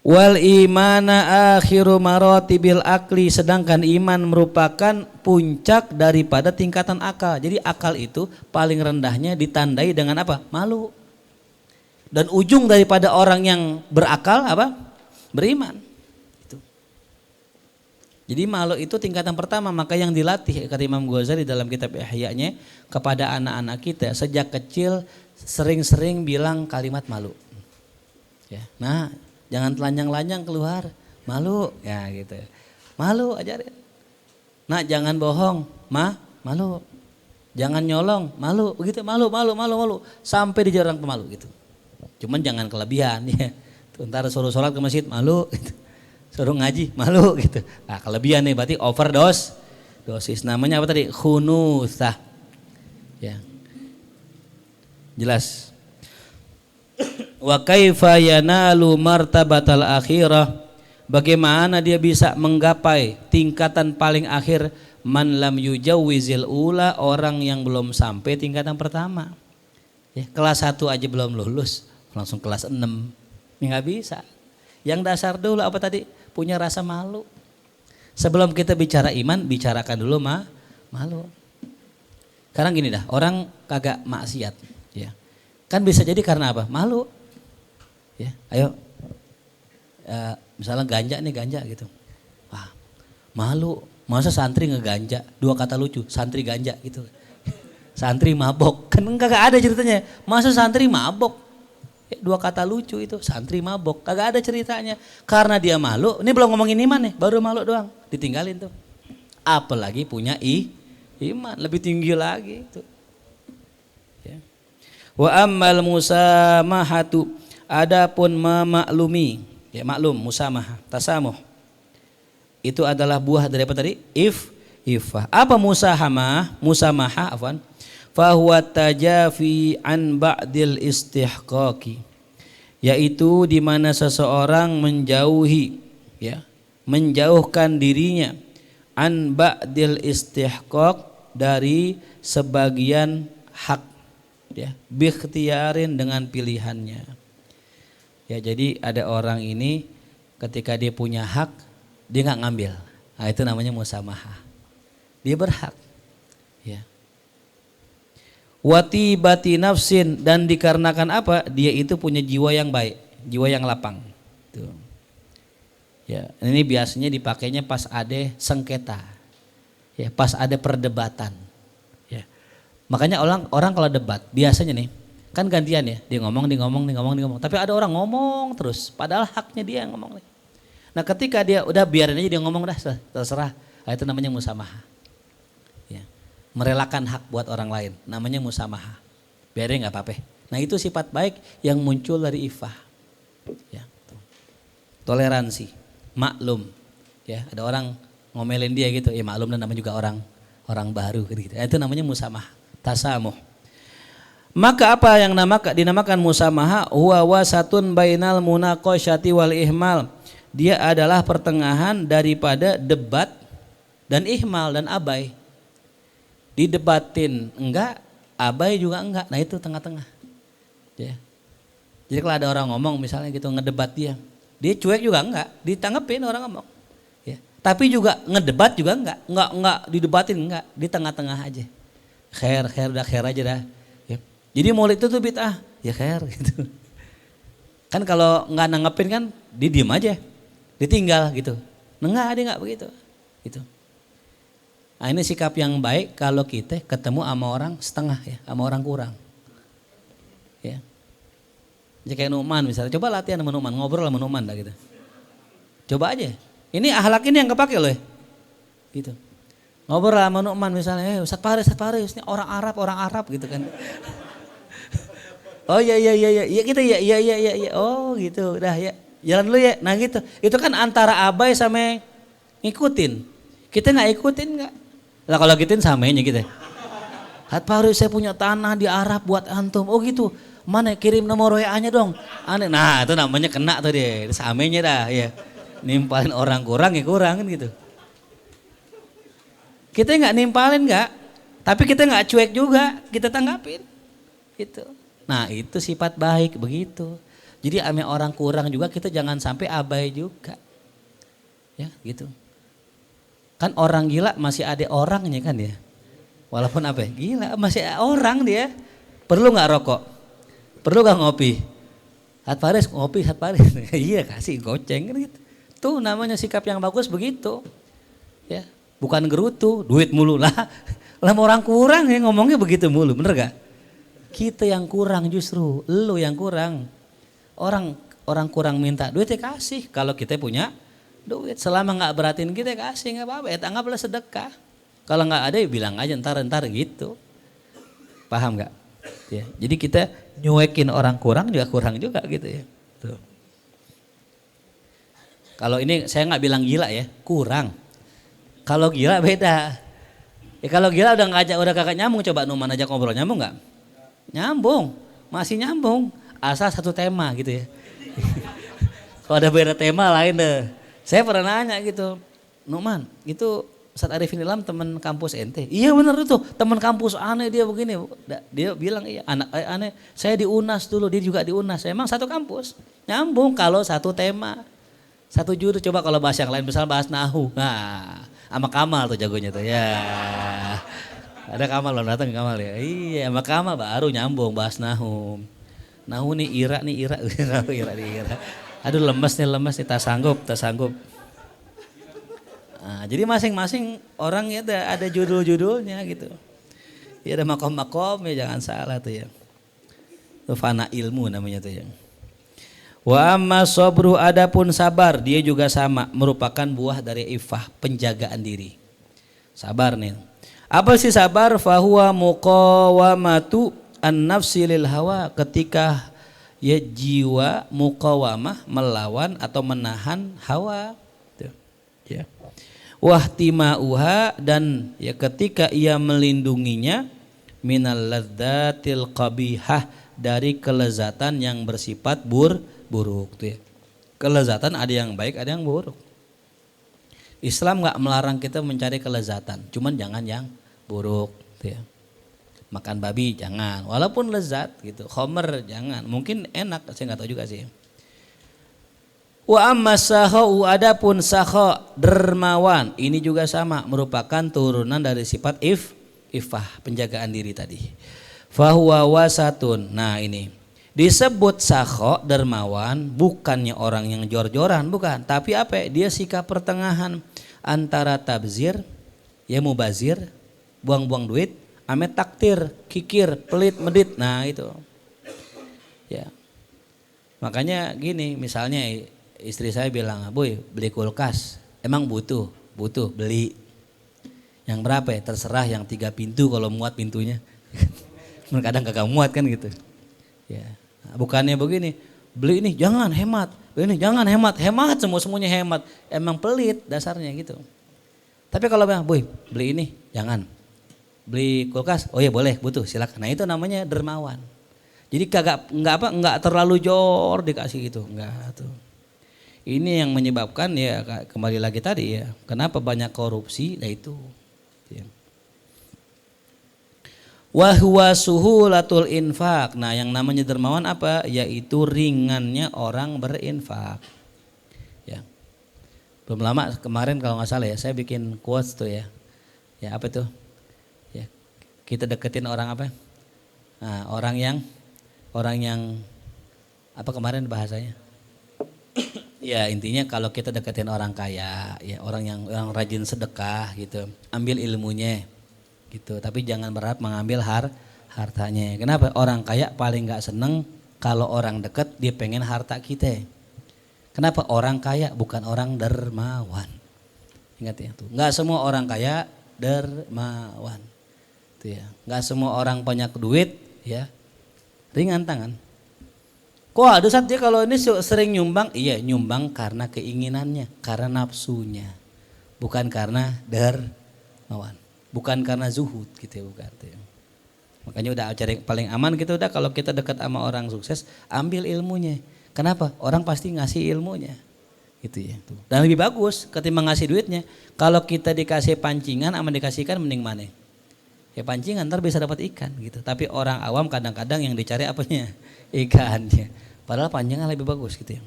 Wal imana akhiru maratibil akli, sedangkan iman merupakan puncak daripada tingkatan akal. Jadi akal itu paling rendahnya ditandai dengan apa? Malu. Dan ujung daripada orang yang berakal apa? Beriman. Itu. Jadi malu itu tingkatan pertama, maka yang dilatih kata Imam Ghazali dalam kitab Ihya-nya kepada anak-anak kita sejak kecil sering-sering bilang kalimat malu. Ya. Nah, jangan telanjang-lanjang keluar, malu ya gitu. Malu ajarin. Nah, jangan bohong, malu. Jangan nyolong, malu, begitu malu sampai dijarang pemalu gitu. Cuman jangan kelebihan ya. Ntar suruh sholat ke masjid malu gitu. Suruh ngaji malu gitu. Nah, kelebihan nih berarti dosis. Namanya apa tadi? Khunusah. Ya. Jelas. Wa kaifa yanalu martabatal akhirah, bagaimana dia bisa menggapai tingkatan paling akhir, man lam yujawizil ula, orang yang belum sampai tingkatan pertama. Ya, kelas 1 aja belum lulus, langsung kelas 6. Ya, nggak bisa. Yang dasar dulu apa tadi? Punya rasa malu. Sebelum kita bicara iman, bicarakan dulu malu. Sekarang gini dah, orang kagak maksiat, ya. Kan bisa jadi karena apa? Malu. Ya, ayo. Misalnya ganja gitu. Wah, malu. Masa santri ngeganja? 2 kata lucu, santri ganja gitu. Santri mabok. Kan kagak ada ceritanya. Masa santri mabok? 2 kata lucu itu, santri mabok. Kagak ada ceritanya. Karena dia malu. Ini belum ngomongin iman nih, baru malu doang. Ditinggalin tuh. Apalagi punya iman, lebih tinggi lagi itu. Ya. Wa ammal musamahatu, adapun memaklumi, ya maklum, musamah, tasamuh. Itu adalah buah dari apa tadi? Ifah. Apa musamahah afwan? Fahuwa tajafi an ba'dil istihqaqi, yaitu di mana seseorang menjauhi, ya, menjauhkan dirinya an ba'dil istihqaq, dari sebagian hak, ya, bikhtiyarin, dengan pilihannya. Ya, jadi ada orang ini ketika dia punya hak dia nggak ngambil. Nah, itu namanya musamahah. Dia berhak. Ya. Watibati nafsin, dan dikarenakan apa? Dia itu punya jiwa yang baik, jiwa yang lapang. Tuh. Ya, ini biasanya dipakainya pas ada sengketa. Ya, pas ada perdebatan. Ya. Makanya orang kalau debat biasanya nih kan gantian ya, dia ngomong. Tapi ada orang ngomong terus, padahal haknya dia yang ngomong. Nah, ketika dia udah biarin aja dia ngomong, dah terserah. Nah, itu namanya musamahah. Ya. Merelakan hak buat orang lain, namanya musamahah. Biarin nggak apa-apa. Nah, itu sifat baik yang muncul dari ifah. Ya. Toleransi, maklum. Ya, ada orang ngomelin dia gitu, ya maklum, dan namanya juga orang baru gitu. Nah, itu namanya musamahah, tasamuh. Maka apa yang dinamakan musamahah? Huwa wasatun bainal munaqasyati wal ihmal. Dia adalah pertengahan daripada debat dan ihmal dan abai. Didebatin enggak, abai juga enggak. Nah, itu tengah-tengah. Ya. Jadi kalau ada orang ngomong misalnya gitu ngedebat dia cuek juga enggak, ditanggepin orang ngomong. Ya. Tapi juga ngedebat juga enggak didebatin enggak, di tengah-tengah aja. Khair udah khair aja dah. Ya. Jadi maulid itu tuh bid'ah, ya khair gitu. Kan kalau enggak nanggepin kan didiem aja. Ditinggal gitu. Enggak, dia enggak begitu. Gitu. Nah, ini sikap yang baik kalau kita ketemu sama orang setengah, ya, sama orang kurang. Ya. Jadi kayak Nu'man misalnya, coba latihan sama Nu'man, ngobrol sama Nu'man dah gitu. Coba aja. Ini akhlak ini yang kepake loh ya. Gitu. Ngobrol sama Nu'man misalnya, Ustaz Faris, ini orang Arab gitu kan. Oh iya, kita iya. Oh gitu, udah ya. Jalan dulu ya. Nah gitu. Itu kan antara abai sama ngikutin. Kita nggak ikutin nggak? Lah kalau gituin samanya gitu. Ustaz Faris, saya punya tanah di Arab buat antum. Oh gitu. Mana kirim nomor WA-nya dong. Aneh. Nah, itu namanya kena tuh dia. Samanya dah ya. Nimpalin orang kurang ya kurang kan gitu. Kita nggak nimpalin nggak, tapi kita nggak cuek juga, kita tanggapin. Gitu. Nah itu sifat baik begitu. Jadi ame orang kurang juga kita jangan sampai abai juga. Ya gitu. Kan orang gila masih ada orangnya kan ya. Walaupun apa ya, gila masih orang dia. Perlu nggak rokok? Perlu nggak ngopi? Hat Paris ngopi, Hat Paris. Iya kasih goceng kan gitu. Tuh namanya sikap yang bagus begitu. Ya, bukan gerutu, duit mulu lah. Lah orang kurang ya ngomongnya begitu mulu, bener gak? Kita yang kurang justru, lu yang kurang. Orang kurang minta duit ya kasih. Kalau kita punya duit, selama nggak beratin kita kasih nggak apa-apa. Ya anggaplah sedekah. Kalau nggak ada ya bilang aja ntar gitu. Paham nggak? Ya, jadi kita nyuekin orang kurang juga gitu ya. Tuh. Kalau ini saya nggak bilang gila ya, kurang. Kalau gila beda. Ya kalau gila udah kakak nyambung, coba Numan aja ngobrol nyambung nggak? Nyambung, masih nyambung. Asal satu tema gitu ya. Kalau ada beda tema lain deh. Saya pernah nanya gitu, Numan, itu Ustaz Arifin Ilham teman kampus ente? Iya benar itu, teman kampus aneh dia begini. Dia bilang iya, anak aneh. Saya di UNAS dulu, dia juga di UNAS. Emang satu kampus, nyambung kalau satu tema. Satu judul, coba kalau bahas yang lain, misalnya bahas nahu. Nah, sama Kamal tuh jagonya tuh ya. Ada Kamal loh datang Kamal ya. Iya sama Kamal baru nyambung bahas nahu. Nahu nih Ira. Aduh lemes nih tak sanggup. Nah, jadi masing-masing orang ya ada judul-judulnya gitu. Ya ada makom-makom ya jangan salah tuh ya. Itu fana ilmu namanya tuh ya. Wa amma sabru adapun sabar dia juga sama merupakan buah dari ifah penjagaan diri. Sabar nih. Apa sih sabar? Fahuwa muqawamatu an-nafsi lil hawa ketika ya jiwa muqawamah melawan atau menahan hawa. Tuh. Ya. Wahtimauha dan ya ketika ia melindunginya minal ladzatil qabihah dari kelezatan yang bersifat buruk tuh ya. Kelezatan ada yang baik, ada yang buruk. Islam nggak melarang kita mencari kelezatan, cuman jangan yang buruk tuh ya. Makan babi jangan, walaupun lezat gitu. Khomer jangan, mungkin enak, saya nggak tahu juga sih. Wa amma sakhau adapun sakha dermawan, ini juga sama merupakan turunan dari sifat ifah, penjagaan diri tadi. Fahuwa wasatun. Nah ini disebut sakho dermawan bukannya orang yang jor-joran, bukan, tapi apa? Dia sikap pertengahan antara tabzir, ya mubazir, buang-buang duit, ame taktir, kikir, pelit, medit. Nah itu. Ya. Makanya gini, misalnya istri saya bilang, "Boy, beli kulkas." Emang butuh, beli. Yang berapa ya? Terserah, yang 3 pintu kalau muat pintunya. Kadang kagak muat kan gitu. Ya. Bukannya begini, beli ini jangan hemat, beli ini jangan hemat semuanya hemat. Emang pelit dasarnya gitu. Tapi kalau bilang, "Boy, beli ini jangan." Beli kulkas, "Oh ya boleh, butuh, silakan." Nah itu namanya dermawan. Jadi enggak terlalu jor dikasih gitu, enggak tuh. Ini yang menyebabkan ya kembali lagi tadi ya, kenapa banyak korupsi? Nah itu. Ya. Wahwa suhulatul infak. Nah yang namanya dermawan apa? Yaitu ringannya orang berinfak. Ya. Belum lama kemarin kalau nggak salah ya, saya bikin quotes tuh ya. Ya apa tuh? Ya, kita deketin orang apa? Nah, orang yang apa kemarin bahasanya? Ya intinya kalau kita deketin orang kaya, ya orang yang rajin sedekah gitu, ambil ilmunya. Gitu, tapi jangan berharap mengambil hartanya. Kenapa? Orang kaya paling nggak seneng kalau orang deket dia pengen harta kita. Kenapa? Orang kaya bukan orang dermawan. Ingat ya tuh. Nggak semua orang kaya dermawan. Tuh ya. Nggak semua orang banyak duit ya ringan tangan. Kok ada saat dia kalau ini sering nyumbang? Iya nyumbang karena keinginannya, karena nafsunya, bukan karena dermawan. Bukan karena zuhud gitu ya, bukan. Makanya udah cari paling aman gitu udah kalau kita dekat sama orang sukses, ambil ilmunya. Kenapa? Orang pasti ngasih ilmunya. Gitu ya. Dan lebih bagus ketimbang ngasih duitnya. Kalau kita dikasih pancingan sama dikasihkan mending mana? Ya pancingan ntar bisa dapat ikan gitu. Tapi orang awam kadang-kadang yang dicari apanya? Ikannya. Padahal pancingan lebih bagus gitu ya.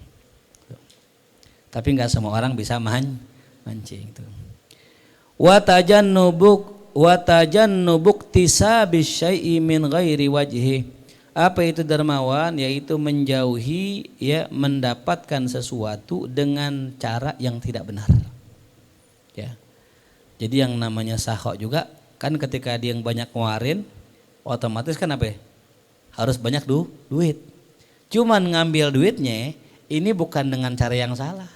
Tapi nggak semua orang bisa mancing itu. Watajannubuk tisabis syai'i min ghairi wajhi. Apa itu dermawan? Yaitu menjauhi ya mendapatkan sesuatu dengan cara yang tidak benar. Ya. Jadi yang namanya sahok juga kan ketika dia yang banyak ngeluarin otomatis kan apa ya? Harus banyak duit. Cuman ngambil duitnya ini bukan dengan cara yang salah.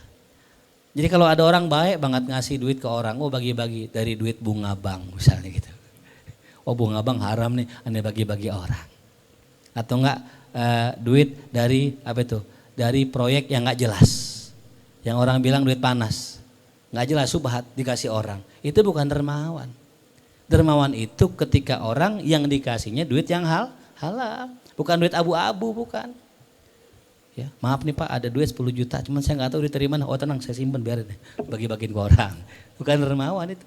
Jadi kalau ada orang baik banget ngasih duit ke orang, oh bagi-bagi dari duit bunga bank misalnya gitu. Oh bunga bank haram nih, anda bagi-bagi orang. Atau enggak duit dari apa itu? Dari proyek yang enggak jelas. Yang orang bilang duit panas. Enggak jelas subhat dikasih orang. Itu bukan dermawan. Dermawan itu ketika orang yang dikasihnya duit yang halal. Bukan duit abu-abu, bukan. Ya, maaf nih Pak, ada duit 10 juta, cuman saya nggak tahu diterima. Oh tenang, saya simpen biarin deh, bagi-bagiin ke orang. Bukan dermawan itu.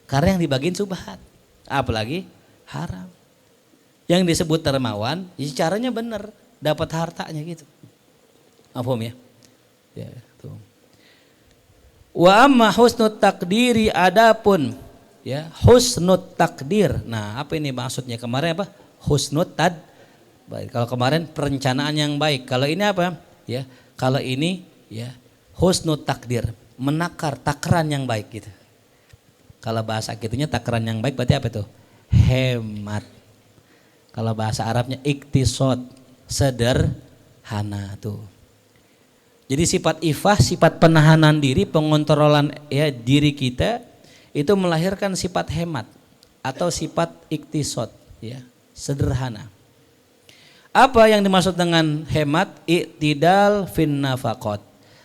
Karena yang dibagiin subhat, apalagi haram. Yang disebut dermawan, ya caranya benar, dapat hartanya gitu. Paham ya? Ya, tuh. Wa amma husnut takdiri adapun, ya husnut takdir. Nah, apa ini maksudnya kemarin apa? Husnut baik. Kalau kemarin perencanaan yang baik. Kalau ini apa? Ya, kalau ini ya husnut takdir, menakar takaran yang baik gitu. Kalau bahasa kitunya takaran yang baik berarti apa itu? Hemat. Kalau bahasa Arabnya iktisad, sederhana tuh. Jadi sifat ifah, sifat penahanan diri, pengontrolan ya diri kita itu melahirkan sifat hemat atau sifat iktisad ya, sederhana. Apa yang dimaksud dengan hemat? Iktidal fin nafaqat.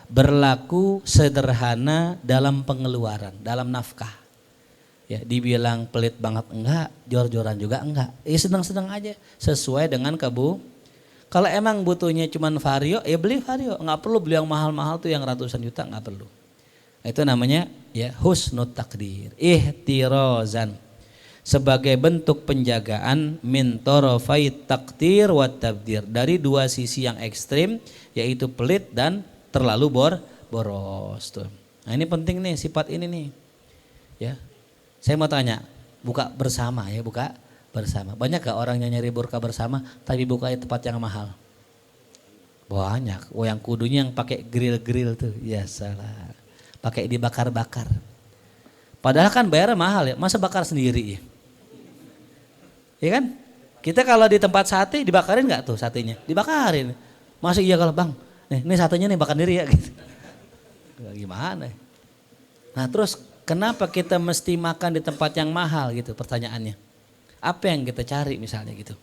Berlaku sederhana dalam pengeluaran, dalam nafkah. Ya, dibilang pelit banget enggak, jor-joran juga enggak. Sedang-sedang aja sesuai dengan Kalau emang butuhnya cuman vario, ya beli vario, enggak perlu beli yang mahal-mahal tuh yang ratusan juta, enggak perlu. Itu namanya ya husnut takdir, ihtirozan. Sebagai bentuk penjagaan min tarafai takdir wa tabdir, dari dua sisi yang ekstrim yaitu pelit dan terlalu boros tuh. Nah ini penting nih sifat ini nih ya. Saya mau tanya, buka bersama ya, buka bersama. Banyak gak orang yang nyari burka bersama tapi buka di tempat yang mahal? Banyak. Oh yang kudunya yang pakai grill tuh, ya salah. Pakai dibakar-bakar. Padahal kan bayar mahal ya, masa bakar sendiri ya? Ya kan? Kita kalau di tempat sate dibakarin nggak tuh satenya? Dibakarin. Masih iya kalau bang, nih satenya nih bakar diri ya gitu. Gimana? Nah terus kenapa kita mesti makan di tempat yang mahal gitu pertanyaannya? Apa yang kita cari misalnya gitu?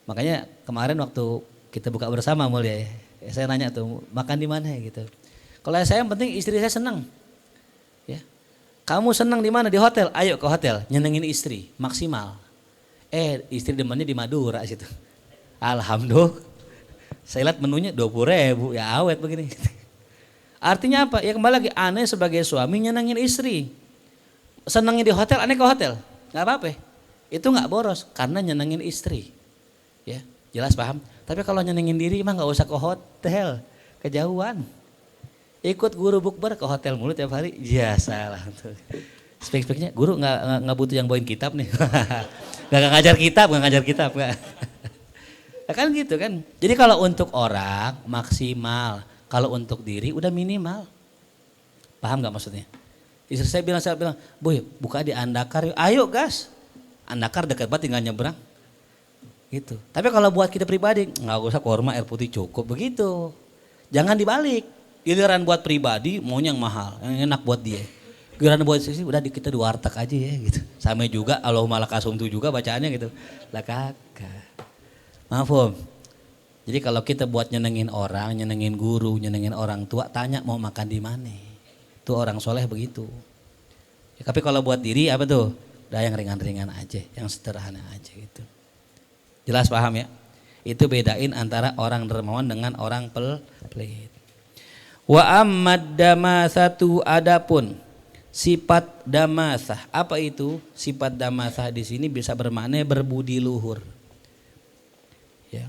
Makanya kemarin waktu kita buka bersama mulia ya, saya nanya tuh makan di mana ya gitu. Kalau saya yang penting istri saya senang. Ya. Kamu senang di mana? Di hotel. Ayo ke hotel, nyenengin istri maksimal. Istri demennya di Madura situ. Alhamdulillah. Saya lihat menunya 20.000 ya awet begini. Artinya apa? Ya kembali lagi aneh sebagai suami nyenengin istri. Senengin di hotel, aneh ke hotel. Gak apa-apa. Itu gak boros karena nyenengin istri. Ya, jelas paham? Tapi kalau nyenengin diri mah gak usah ke hotel. Kejauhan. Ikut guru bukber ke hotel mulu tiap hari. Ya salah tuh. Spek-speknya guru nggak butuh yang bawain kitab nih. Nggak ngajar kitab nggak. Ya kan gitu kan. Jadi kalau untuk orang maksimal, kalau untuk diri udah minimal. Paham nggak maksudnya? Istri saya bilang, boy buka di Andakar yuk. Ayo gas. Andakar dekat banget tinggal nyebrang. Gitu. Tapi kalau buat kita pribadi nggak usah korma air putih cukup begitu. Jangan dibalik. Giliran buat pribadi maunya yang mahal, yang enak buat dia. Giliran buat sisi udah kita di warteg aja ya gitu. Sama juga Allahumma lakasumtu juga bacaannya gitu. Lah kagak. Maaf Om. Jadi kalau kita buat nyenengin orang, nyenengin guru, nyenengin orang tua, tanya mau makan di mana. Itu orang soleh begitu. Ya, tapi kalau buat diri apa tuh? Udah yang ringan-ringan aja, yang sederhana aja gitu. Jelas paham ya? Itu bedain antara orang dermawan dengan orang pelit. Wa ammad damasatu adapun sifat damasah. Apa itu? Sifat damasah di sini bisa bermakna berbudi luhur. Ya.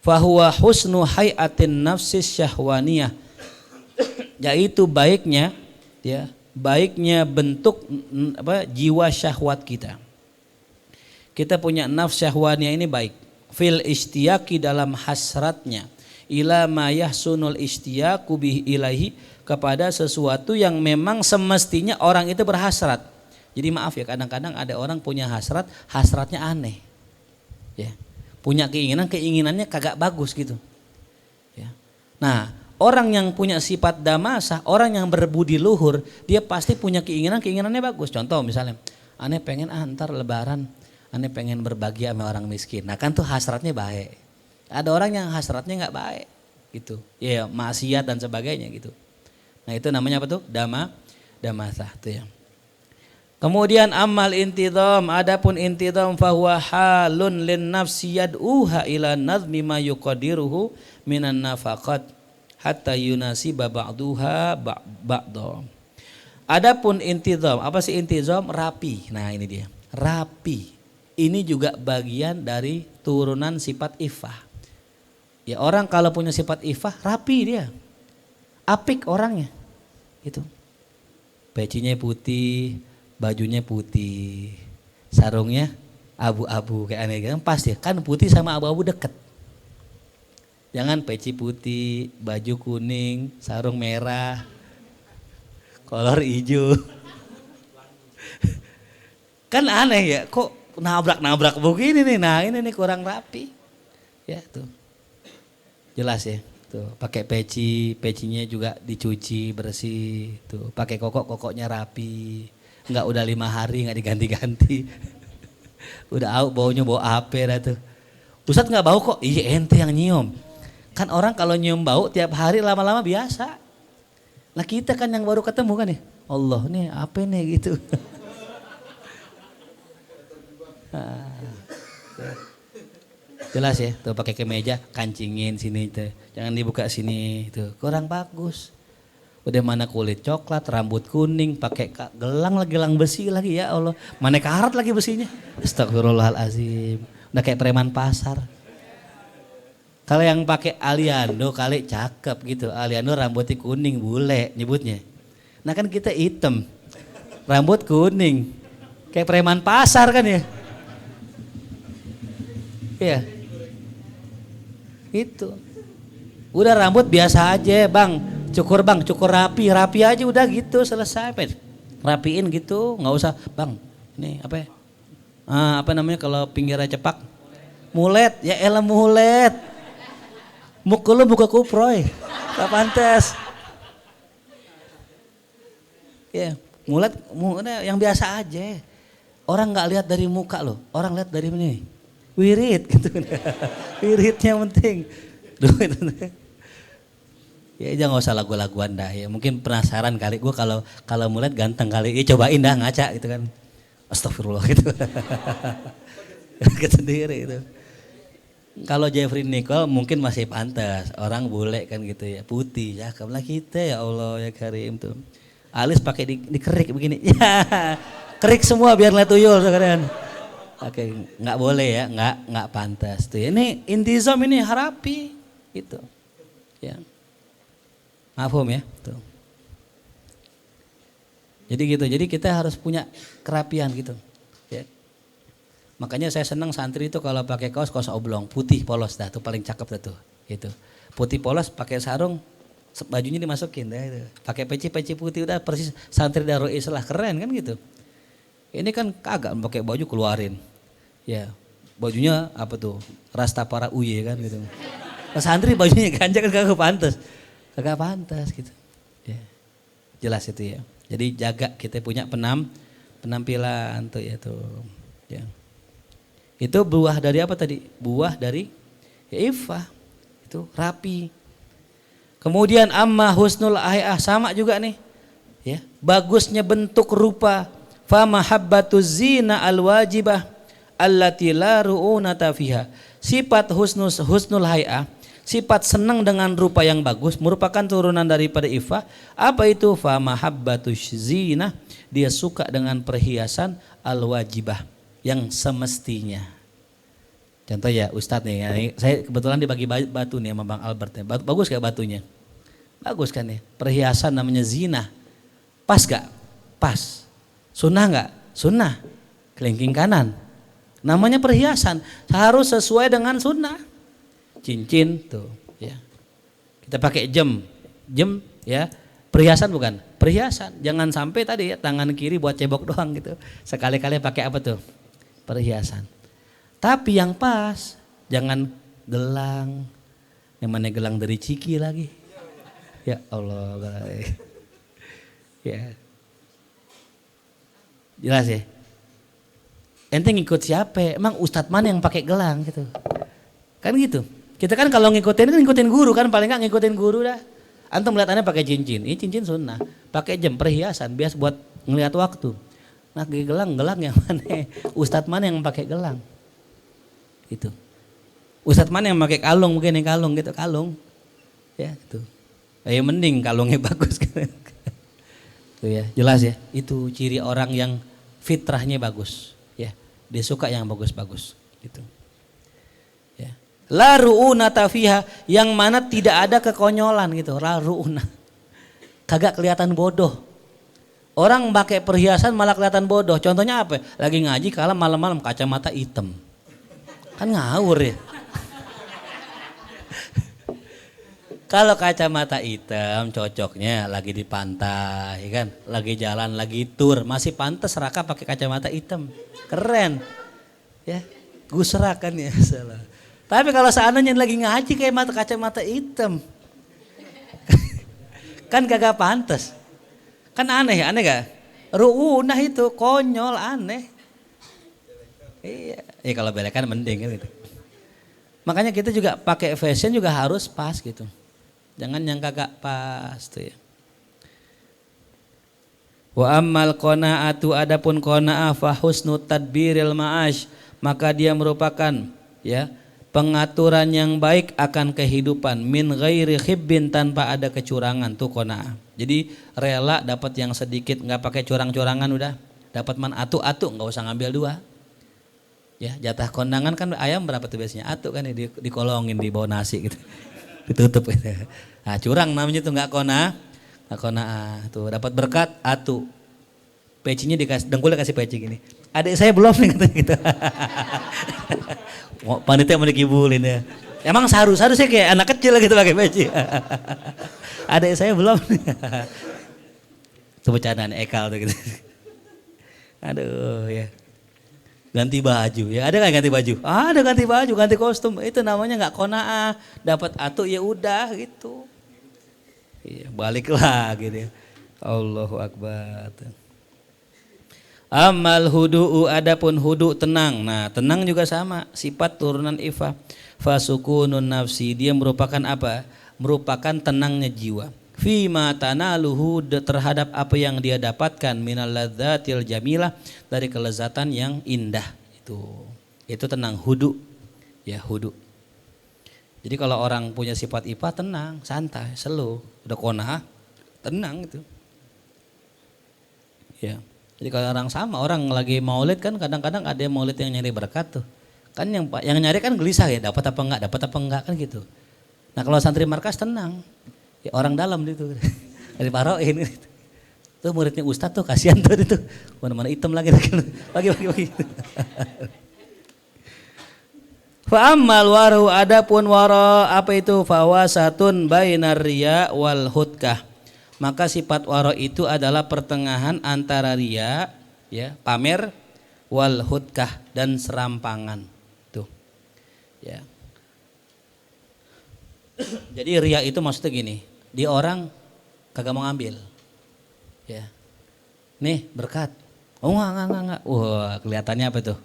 Fahuwa husnu hayatin nafsis syahwaniyah. Yaitu baiknya ya, baiknya bentuk jiwa syahwat kita. Kita punya nafs syahwaniyah ini baik. Fil istiyaki dalam hasratnya. Ila ma yahsunul istiyaku bihi ilaihi, kepada sesuatu yang memang semestinya orang itu berhasrat. Jadi maaf ya, kadang-kadang ada orang punya hasrat, hasratnya aneh. Ya. Punya keinginan, keinginannya kagak bagus gitu. Ya. Nah, orang yang punya sifat damasah, orang yang berbudi luhur, dia pasti punya keinginan, keinginannya bagus. Contoh misalnya, aneh pengen antar lebaran, aneh pengen berbagi sama orang miskin. Nah kan tuh hasratnya baik. Ada orang yang hasratnya nggak baik gitu, ya maksiat dan sebagainya gitu. Nah itu namanya apa tuh? Damasah tuh ya. Kemudian amal intidham, adapun intidham fahuwa halun lin nafsi yad'uha ila nazmi ma yuqadiruhu minan nafaqat hatta yunasiba ba'duha ba'dha. Adapun intidham, apa sih intidham? Rapi. Nah ini dia, rapi. Ini juga bagian dari turunan sifat ifah. Ya orang kalau punya sifat ifah rapi dia, apik orangnya, itu. Pecinya putih, bajunya putih, sarungnya abu-abu kayak aneh kan pas ya, kan putih sama abu-abu deket. Jangan peci putih, baju kuning, sarung merah, kolor hijau. Kan aneh ya, kok nabrak-nabrak begini nih. Nah ini nih kurang rapi. Ya tuh. Jelas ya, tuh pakai pecinya juga dicuci bersih, tuh pakai kokoknya rapi, nggak udah 5 hari nggak diganti-ganti, udah baunya bau ape dah tuh. Ustadz nggak bau kok, iya ente yang nyium, kan orang kalau nyium bau tiap hari lama-lama biasa, lah kita kan yang baru ketemu kan ya, Allah nih apa nih gitu. Jelas ya, tuh pakai kemeja, kancingin sini tuh, jangan dibuka sini tuh, kurang bagus. Udah mana kulit coklat, rambut kuning, pakai gelang besi lagi ya Allah, mana karat lagi besinya. Astagfirullahalazim, udah kayak preman pasar. Kalau yang pakai aliando kali cakep gitu, aliando rambutnya kuning bule nyebutnya. Nah kan kita hitam, rambut kuning, kayak preman pasar kan ya. Iya. Itu udah rambut biasa aja bang, cukur rapi aja udah gitu selesai. Rapiin gitu, nggak usah bang ini apa ya, apa namanya kalau pinggirnya cepak, mulet ya, elah mulet, muka lu buka kuproy, tak pantas ya. Mulet yang biasa aja, orang nggak lihat dari muka lo, orang lihat dari ini wirid gitu. Wiridnya penting. Ya jangan usah lagu-laguan dah ya. Mungkin penasaran kali gue kalau mulai ganteng kali. Ya cobain dah ngaca gitu kan. Astagfirullah gitu. Kaget sendiri itu. Kalau Jeffrey Nicole mungkin masih pantas. Orang bule kan gitu ya. Putih ya. Kamulah kita ya Allah ya Karim tuh. Alis pakai dikerik begini. Ya, kerik semua biar lihat tuyul sekarang. Oke, nggak boleh ya, nggak pantas tuh. Ini intizam ini harapi itu, ya. Mafhum ya, tuh. Jadi gitu, jadi kita harus punya kerapian gitu, ya. Makanya saya senang santri itu kalau pakai kaos oblong, putih polos dah, tuh paling cakep dah tuh, gitu. Putih polos, pakai sarung, bajunya dimasukin dah itu. Pakai peci putih udah persis santri Darul Islah, keren kan gitu. Ini kan kagak pakai baju keluarin. Ya, bajunya apa tuh? Rastafari uye kan gitu. Nah, santri bajunya ganja kan kagak pantas gitu. Ya. Jelas itu ya. Jadi jaga kita punya penampilan tuh ya tuh. Ya. Itu buah dari apa tadi? Buah dari ya, ifah. Itu rapi. Kemudian amma husnul hay'ah sama juga nih. Ya, bagusnya bentuk rupa. Fa mahabbatuz zina al-wajibah allati la ru'unata fiha. Sifat husnul hay'ah, Sifat senang dengan rupa yang bagus merupakan turunan daripada ifah. Apa itu? Fa mahabbatus zina, dia suka dengan perhiasan al-wajibah yang semestinya. Contoh ya Ustadz nih, saya kebetulan dibagi batu nih sama Bang Albert. Bagus gak batunya? Bagus kan ya? Perhiasan namanya zina. Pas gak? Pas. Sunnah gak? Sunnah. Kelingking kanan. Namanya perhiasan. Harus sesuai dengan sunnah. Cincin tuh ya. Kita pakai jam ya. Perhiasan bukan? Perhiasan. Jangan sampai tadi ya, tangan kiri buat cebok doang gitu. Sekali-kali pakai apa tuh? Perhiasan. Tapi yang pas, jangan gelang. Yang mana gelang dari Ciki lagi. Ya Allah. Ya. Jelas ya? Ente ngikut siapa? Emang ustadz mana yang pakai gelang gitu? Kan gitu. Kita kan kalau ngikutin guru kan, paling nggak ngikutin guru dah. Antum melihat aneh pakai cincin, ini cincin sunnah. Pakai jam perhiasan bias buat ngelihat waktu. Nah gelang yang mana? Ustadz mana yang pakai gelang? Gitu. Ustadz mana yang pakai kalung, mungkin yang kalung gitu, kalung. Ya gitu. Ya mending kalungnya bagus kan. Tuh ya, jelas ya. Itu ciri orang yang fitrahnya bagus, ya. Dia suka yang bagus-bagus gitu. La ru'una tafiha, yang mana tidak ada kekonyolan gitu. La ru'una, kagak kelihatan bodoh. Orang pakai perhiasan malah kelihatan bodoh. Contohnya apa? Lagi ngaji kalau malam-malam kacamata hitam, kan ngawur ya. Kalau kacamata hitam cocoknya lagi di pantai kan, lagi jalan, lagi tur, masih pantas Raka pakai kacamata hitam, keren ya. Gusra kan ya salah. Tapi kalau seandainya lagi ngaji kayak kacamata hitam, kan kagak pantas. Kan aneh gak? Ru'unah itu konyol, aneh. Iya, ya kalau belekan mending kan gitu. Makanya kita juga pakai fashion juga harus pas gitu. Jangan yang kagak pas tuh ya. Wa ammal qanaatu, adapun qanaah fa husnu tadbiril ma'ash, maka dia merupakan ya pengaturan yang baik akan kehidupan, min ghairi khibbin, tanpa ada kecurangan, tuh qanaah. Jadi rela dapat yang sedikit, nggak pakai curang-curangan, udah dapat atu nggak usah ngambil dua. Ya, jatah kondangan kan ayam berapa tuh biasanya? Atu kan dikolongin di bawah nasi gitu. Ditutup gitu. Nah, curang namanya tuh nggak qanaah. Tuh dapat berkat atu. Pecinya dikasih, dengkulnya kasih peci gini. Adik saya belum nih gitu. Panitia mau dikibulin ya. Emang seharusnya kayak anak kecil gitu pakai peci. Adik saya belum. Itu bercandaan Ekal tuh gitu. Aduh ya. Ganti baju ya. Ada nggak ganti baju? Ada ganti baju, ganti kostum. Itu namanya nggak qanaah. Dapat atu ya udah gitu. Iya, balik lagi dia. Allahu Akbar. Amal hudu'u, adapun hudu tenang. Nah tenang juga sama, sifat turunan ifah. Fasukunun nafsi, dia merupakan apa? Merupakan tenangnya jiwa. Fima tanaluhu, terhadap apa yang dia dapatkan, minal ladzatil jamilah, dari kelezatan yang indah. Itu tenang, hudu. Ya hudu. Jadi kalau orang punya sifat ifah, tenang, santai, slow, udah qanaah, tenang gitu. Ya. Jadi kalau orang lagi maulid kan kadang-kadang ada yang maulid yang nyari berkat tuh. Kan yang nyari kan gelisah ya, dapat apa enggak kan gitu. Nah kalau santri markas tenang. Ya orang dalam gitu. Dari paroin gitu. Tuh muridnya Ustadz tuh kasihan tuh itu. Mana-mana hitam lagi. Bagi. Fa ammal waru, adapun wara apa itu? Fawasatun bainar riya wal hudkah. Maka sifat waro itu adalah pertengahan antara riya, ya, pamer, wal hudkah, dan serampangan. Tuh. Ya. Jadi riya itu maksudnya gini, dia orang kagak mau ngambil. Ya. Nih berkat. Oh enggak. Wah, kelihatannya apa tuh?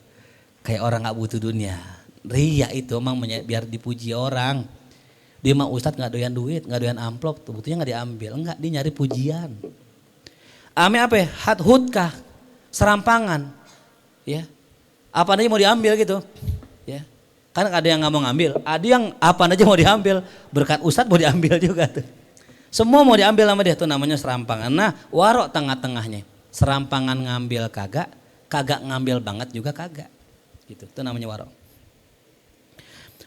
Kayak orang enggak butuh dunia. Riya itu emang biar dipuji orang. Dia mah ustadz nggak doyan duit, nggak doyan amplop, tuh buktinya nggak diambil, enggak, dia nyari pujian. Ame apa? Hudkah, serampangan, ya. Apa aja mau diambil gitu, ya. Kan ada yang nggak mau ngambil, ada yang apa aja mau diambil, berkat ustadz mau diambil juga tuh. Semua mau diambil sama dia, tuh namanya serampangan. Nah, warok tengah-tengahnya. Serampangan ngambil kagak, kagak ngambil banget juga kagak. Gitu, itu namanya warok.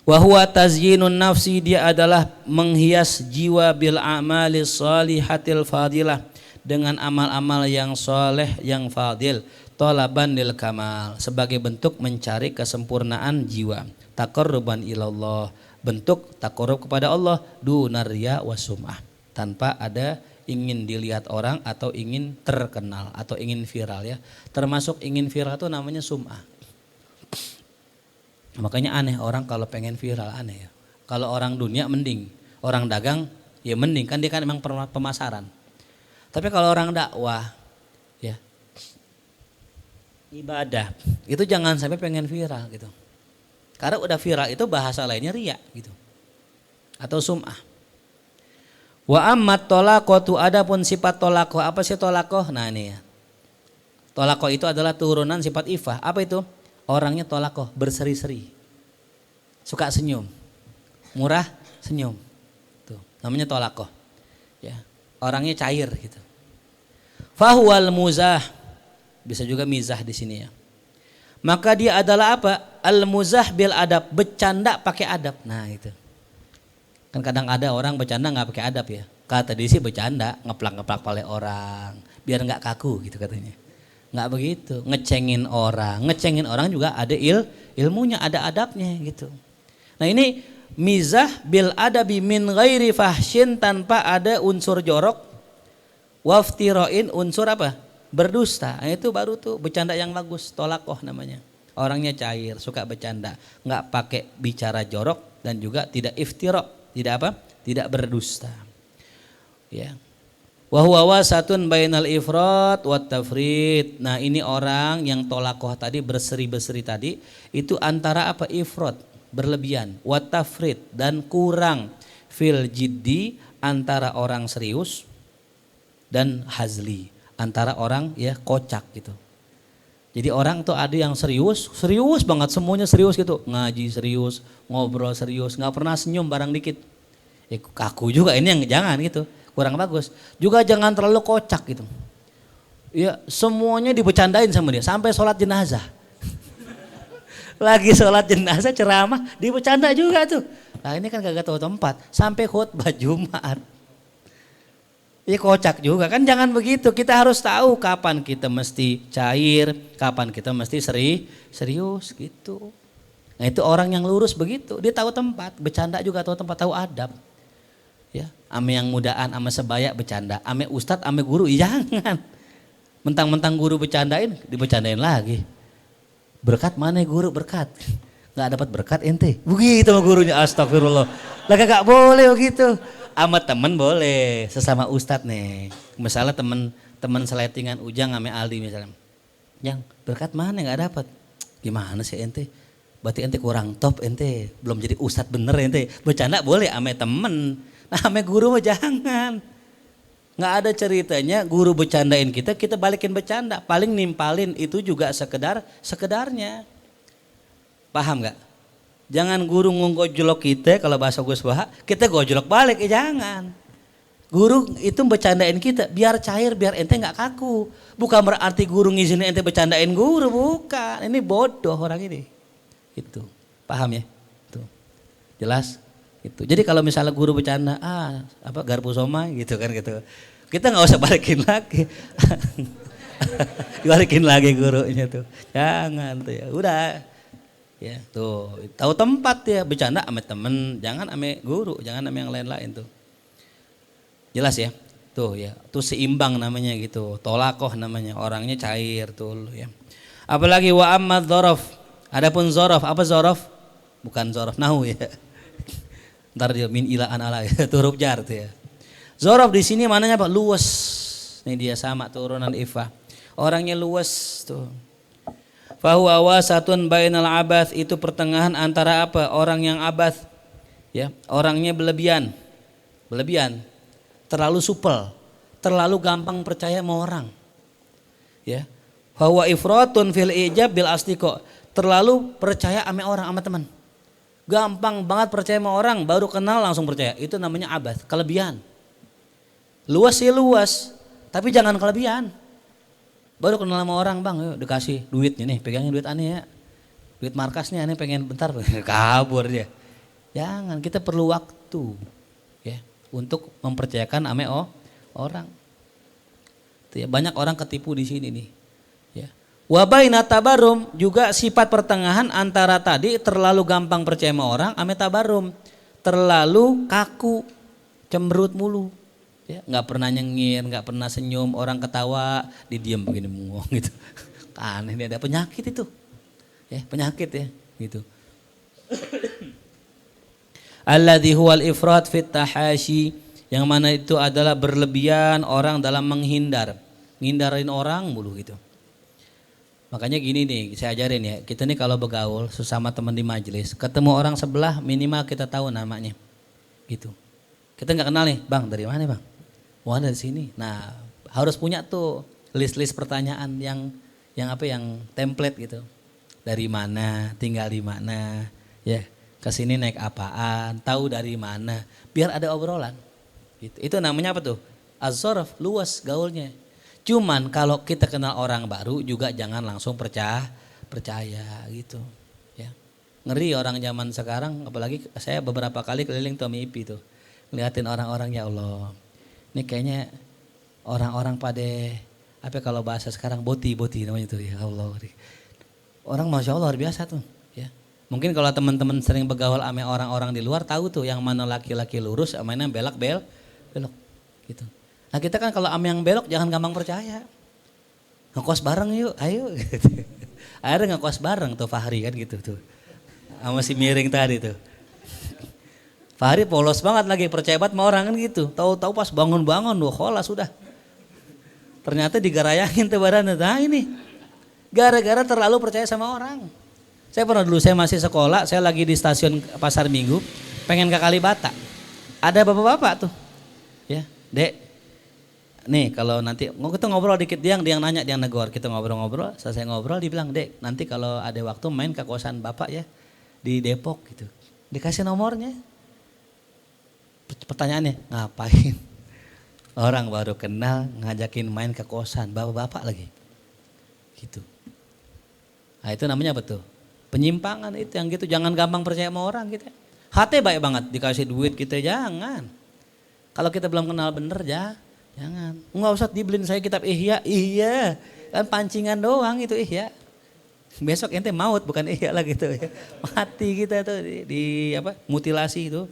Wa huwa tazyinun nafsi, dia adalah menghias jiwa bil amali shalihatil fadilah, dengan amal-amal yang soleh yang fadil, talaban lil kamal, sebagai bentuk mencari kesempurnaan jiwa, taqarruban ilallah, bentuk taqarrub kepada Allah, dunar riya wasum'ah, tanpa ada ingin dilihat orang atau ingin terkenal atau ingin viral ya. Termasuk ingin viral itu namanya sum'ah. Makanya aneh orang kalau pengen viral, aneh ya. Kalau orang dunia mending, orang dagang ya mending, kan dia kan memang pemasaran. Tapi kalau orang dakwah, ya ibadah, itu jangan sampai pengen viral gitu. Karena udah viral itu bahasa lainnya riya gitu, atau sum'ah. Wa ammat tolaqotu, adapun sifat tolaqoh, apa sih tolaqoh? Nah ini ya, tolaqoh itu adalah turunan sifat ifah. Apa itu? Orangnya tolaqoh, berseri-seri, suka senyum, murah senyum, tuh namanya tolaqoh. Ya, orangnya cair gitu. Fahuwal muzah, bisa juga mizah di sini ya. Maka dia adalah apa? Al muzah bil adab, bercanda pakai adab. Nah itu. Kan kadang ada orang bercanda nggak pakai adab ya. Kata dia sih bercanda, ngeplak-ngeplak pale orang, biar nggak kaku gitu katanya. Nggak begitu, ngecengin orang juga ada ilmunya, ada adabnya gitu. Nah ini mizah bil adabi min ghairi fahsyin, tanpa ada unsur jorok, waftiroin, unsur apa? Berdusta. Nah, itu baru tuh bercanda yang bagus, tolakoh namanya. Orangnya cair, suka bercanda, nggak pakai bicara jorok dan juga tidak iftiro, tidak apa? Tidak berdusta. Ya. Wa huwa wasatun bainal ifrat wat tafrid. Nah, ini orang yang tolakoh tadi, berseri-berseri tadi, itu antara apa? Ifrat, berlebihan, wat tafrid, dan kurang, fil jiddi, antara orang serius, dan hazli, antara orang ya kocak gitu. Jadi orang tuh ada yang serius banget, semuanya serius gitu, ngaji serius, ngobrol serius, nggak pernah senyum barang dikit. Ya kaku juga, ini yang jangan gitu, kurang bagus. Juga jangan terlalu kocak gitu. Ya semuanya dibecandain sama dia, sampai sholat jenazah. Lagi sholat jenazah ceramah dibecanda juga tuh. Nah ini kan kagak tahu tempat, sampai khutbah Jumat. Ya kocak juga kan, jangan begitu. Kita harus tahu kapan kita mesti cair, kapan kita mesti serius gitu. Nah itu orang yang lurus begitu, dia tahu tempat, bercanda juga tahu tempat, tahu adab. Ya, ame yang mudaan, ame sebaya bercanda, ame ustadz, ame guru, jangan. Mentang-mentang guru bercandain, dibercandain lagi. Berkat mana guru berkat? Nggak dapat berkat ente. Begitu sama gurunya, astagfirullah. Lah kagak boleh begitu. Sama temen boleh, sesama ustadz nih. Misalnya temen seletingan Ujang sama Aldi misalnya. Yang berkat mana nggak dapat? Gimana sih ente? Berarti ente kurang top, ente belum jadi ustadz bener ente. Bercanda boleh sama temen, nah sama guru mah jangan. Nggak ada ceritanya guru bercandain kita balikin bercanda. Paling nimpalin itu juga sekedarnya. Paham nggak? Jangan guru ngegojlok kita, kalau bahasa Gus Baha, kita gojlok balik, jangan. Guru itu bercandain kita, biar cair, biar ente nggak kaku. Bukan berarti guru ngizinin ente bercandain guru, bukan. Ini bodoh orang ini. Itu, paham ya? Tuh, jelas? Itu. Jadi kalau misalnya guru bercanda, apa garpu somai gitu kan gitu, kita nggak usah balikin lagi. Dibalikin lagi gurunya tuh, jangan tuh ya, udah. Ya tuh tahu tempat ya, bercanda sama temen, jangan sama guru, jangan sama yang lain-lain tuh. Jelas ya? Tuh ya, tuh seimbang namanya gitu. Tolakoh namanya, orangnya cair tuh ya. Apalagi wa amma dzaraf. Adapun dzaraf, apa dzaraf? Bukan dzaraf nahu ya. Ntar dia min ila an ala ya, tuh huruf jar tuh ya. Dzaraf di sini mananya apa? Luwes. Ini dia sama turunan ifah. Orangnya luwes tuh. Fahuwa wasatun bainal abath, itu pertengahan antara apa? Orang yang abath, ya, orangnya berlebihan, terlalu supel, terlalu gampang percaya sama orang, ya. Fahuwa ifratun fil ijab bil asdiqo, terlalu percaya sama orang, sama teman. gampang banget percaya sama orang, baru kenal langsung percaya. Itu namanya abath, kelebihan. Luas sih luas, tapi jangan kelebihan. Baru kenal sama orang, bang, yuk dikasih duit nih, pegangin duit aneh ya. Duit markas nih aneh pengen bentar, kabur dia. Jangan, kita perlu waktu ya untuk mempercayakan ame orang. Ya, banyak orang ketipu di sini nih. Ya. Wa baina tabarum, juga sifat pertengahan antara tadi terlalu gampang percaya sama orang, ame tabarum terlalu kaku, cemberut mulu. Ya, nggak pernah nyengir, nggak pernah senyum, orang ketawa didiam begini mengong gitu. Aneh, ini ada penyakit itu. Ya, penyakit ya gitu. Alladzi huwal ifrat fit tahashi, yang mana itu adalah berlebihan orang dalam menghindar, ngindarin orang mulu gitu. Makanya gini nih, saya ajarin ya, kita nih kalau bergaul sesama teman di majelis, ketemu orang sebelah minimal kita tahu namanya gitu. Kita nggak kenal nih, bang dari mana bang? Wah dari sini. Nah harus punya tuh list-list pertanyaan yang template gitu. Dari mana, tinggal di mana, ya kesini naik apaan, tahu dari mana, biar ada obrolan. Gitu. Itu namanya apa tuh? Az-zarf, luas gaulnya. Cuman kalau kita kenal orang baru juga jangan langsung percaya gitu. Ya. Ngeri orang zaman sekarang, apalagi saya beberapa kali keliling Tommy IP tuh, ngeliatin orang-orang, ya Allah. Ini kayaknya orang-orang pada apa kalau bahasa sekarang boti namanya tuh, ya Allah. Orang Masya Allah luar biasa tuh. Ya. Mungkin kalau teman-teman sering bergaul sama orang-orang di luar tahu tuh yang mana laki-laki lurus, sama yang belok gitu. Nah kita kan kalau sama yang belok jangan gampang percaya. Ngekos bareng yuk, ayo. Gitu. Akhirnya ngekos bareng tuh Fahri kan gitu tuh. Sama si miring tadi tuh. Fahri polos banget lagi, percaya banget sama orang kan gitu. Tahu-tahu pas bangun-bangun, kholas sudah. Ternyata digarayangin tuh badannya. Nah ini, gara-gara terlalu percaya sama orang. Saya pernah dulu, saya masih sekolah, saya lagi di stasiun Pasar Minggu, pengen ke Kalibata. Ada bapak-bapak tuh. Ya, dek, nih kalau nanti, kita ngobrol dikit, dia yang nanya, dia yang negor. Kita ngobrol-ngobrol, selesai ngobrol, dibilang, dek nanti kalau ada waktu main ke kosan bapak ya, di Depok gitu. Dikasih nomornya. Pertanyaannya, ngapain orang baru kenal ngajakin main ke kosan bapak-bapak lagi gitu. Nah itu namanya apa tuh? Penyimpangan itu yang gitu. Jangan gampang percaya sama orang gitu. Hati baik banget, dikasih duit kita jangan. Kalau kita belum kenal bener jangan. Enggak usah dibeliin saya kitab Ihya. Iya kan pancingan doang itu Ihya. Besok ente maut bukan Ihya lagi tuh ya. Mati kita tuh di mutilasi itu.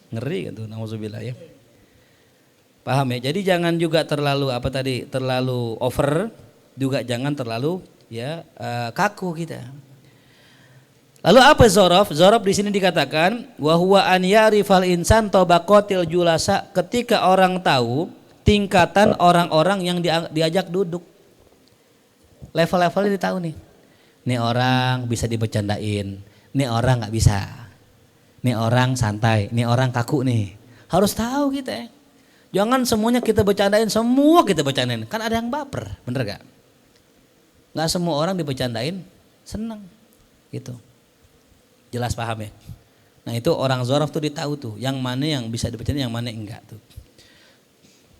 Ngeri kan tuh, nauzubillah ya. Paham ya? Jadi jangan juga terlalu terlalu over, juga jangan terlalu kaku kita. Lalu apa zorof? Zorof di sini dikatakan wa huwa an ya'rifal insan tabaqatil julasa, ketika orang tahu tingkatan orang-orang yang diajak duduk. Level-levelnya ditahu nih. Nih orang bisa dibercandain, nih orang nggak bisa. Nih orang santai, nih orang kaku nih. Harus tahu kita ya. Jangan semuanya kita bercandain, semua kita bercandain. Kan ada yang baper, bener gak? Gak semua orang dibercandain seneng gitu. Jelas paham ya? Nah itu orang zorof tuh ditahu tuh, yang mana yang bisa dibercandain, yang mana enggak tuh.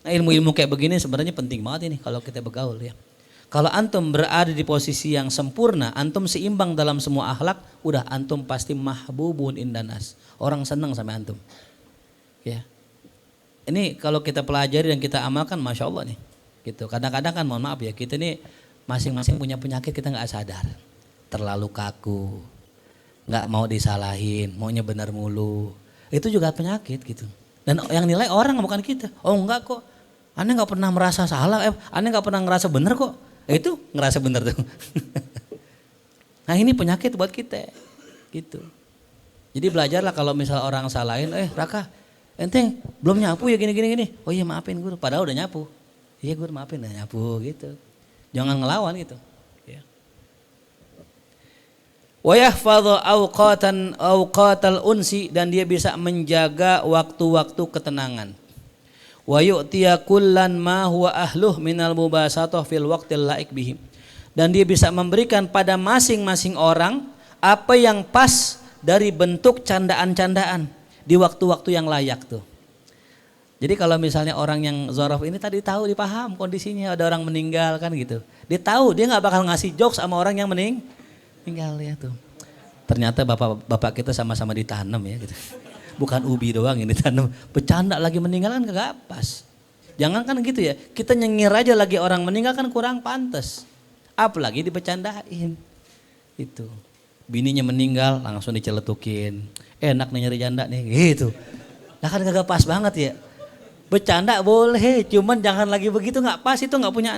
Nah ilmu-ilmu kayak begini sebenarnya penting banget ini kalau kita bergaul ya. Kalau antum berada di posisi yang sempurna, antum seimbang dalam semua akhlak, udah antum pasti mahbubun indanas. Orang senang sama antum. Ya. Ini kalau kita pelajari dan kita amalkan, masya Allah nih. Gitu. Kadang-kadang kan mohon maaf ya, kita nih masing-masing punya penyakit kita nggak sadar. Terlalu kaku, nggak mau disalahin, maunya benar mulu. Itu juga penyakit gitu. Dan yang nilai orang bukan kita. Oh enggak kok, aneh nggak pernah merasa salah, aneh nggak pernah ngerasa benar kok. Itu ngerasa benar tuh. Nah ini penyakit buat kita gitu. Jadi belajarlah kalau misal orang salahin, Raka ente belum nyapu ya gini. Oh iya maafin guru, padahal udah nyapu. Iya guru maafin, udah nyapu gitu. Jangan ngelawan gitu. Ya. Wa yahfadhu awqatal unsi, dan dia bisa menjaga waktu-waktu ketenangan. Wa yu'tiya kullan ma huwa ahluh minal mubasatah fil waqtil laik bihim, dan dia bisa memberikan pada masing-masing orang apa yang pas dari bentuk candaan-candaan di waktu-waktu yang layak tuh. Jadi kalau misalnya orang yang zorof ini tadi tahu, dipaham kondisinya, ada orang meninggal kan gitu. Dia tahu, dia nggak bakal ngasih jokes sama orang yang meninggal ya tuh. Ternyata bapak kita sama-sama ditanam ya gitu. Bukan ubi doang yang ditanam, bercanda lagi meninggal kan kagak pas. Jangan kan gitu ya, kita nyengir aja lagi orang meninggal kan kurang pantas. Apalagi dibecandain. Itu. Bininya meninggal langsung diceletukin. Enak nih nyari janda nih gitu. Nah kan kagak pas banget ya. Bercanda boleh, cuman jangan lagi begitu, nggak pas, itu nggak punya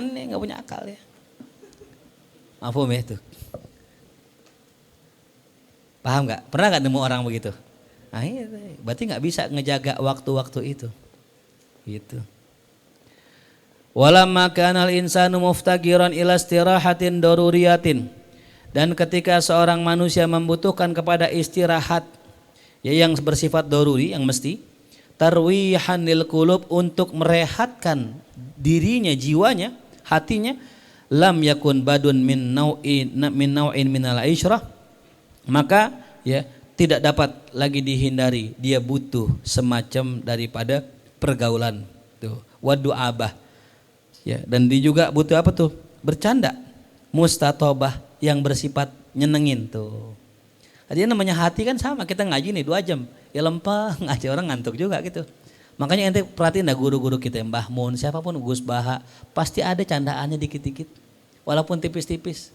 akal ya. Mafhum ya itu. Paham nggak? Pernah nggak nemu orang begitu? Nah, iya, berarti nggak bisa ngejaga waktu-waktu itu. Gitu. Walamma kanal insanu muftagiran ila istirahatin daruriyatin. Dan ketika seorang manusia membutuhkan kepada istirahat ya yang bersifat daruri, yang mesti, tarwihan lil qulub, untuk merehatkan dirinya, jiwanya, hatinya, lam yakun badun min nau'in minal isyrah, maka ya tidak dapat lagi dihindari, dia butuh semacam daripada pergaulan tuh, wadu'abah ya, dan dia juga butuh apa tuh, bercanda, mustatobah yang bersifat nyenengin tuh. Jadi namanya hati kan sama, kita ngaji nih 2 jam, ya lempeng aja, orang ngantuk juga gitu. Makanya ente perhatiin dah guru-guru kita, Mbah Mun, siapapun, Gus Baha, pasti ada candaannya dikit-dikit, walaupun tipis-tipis.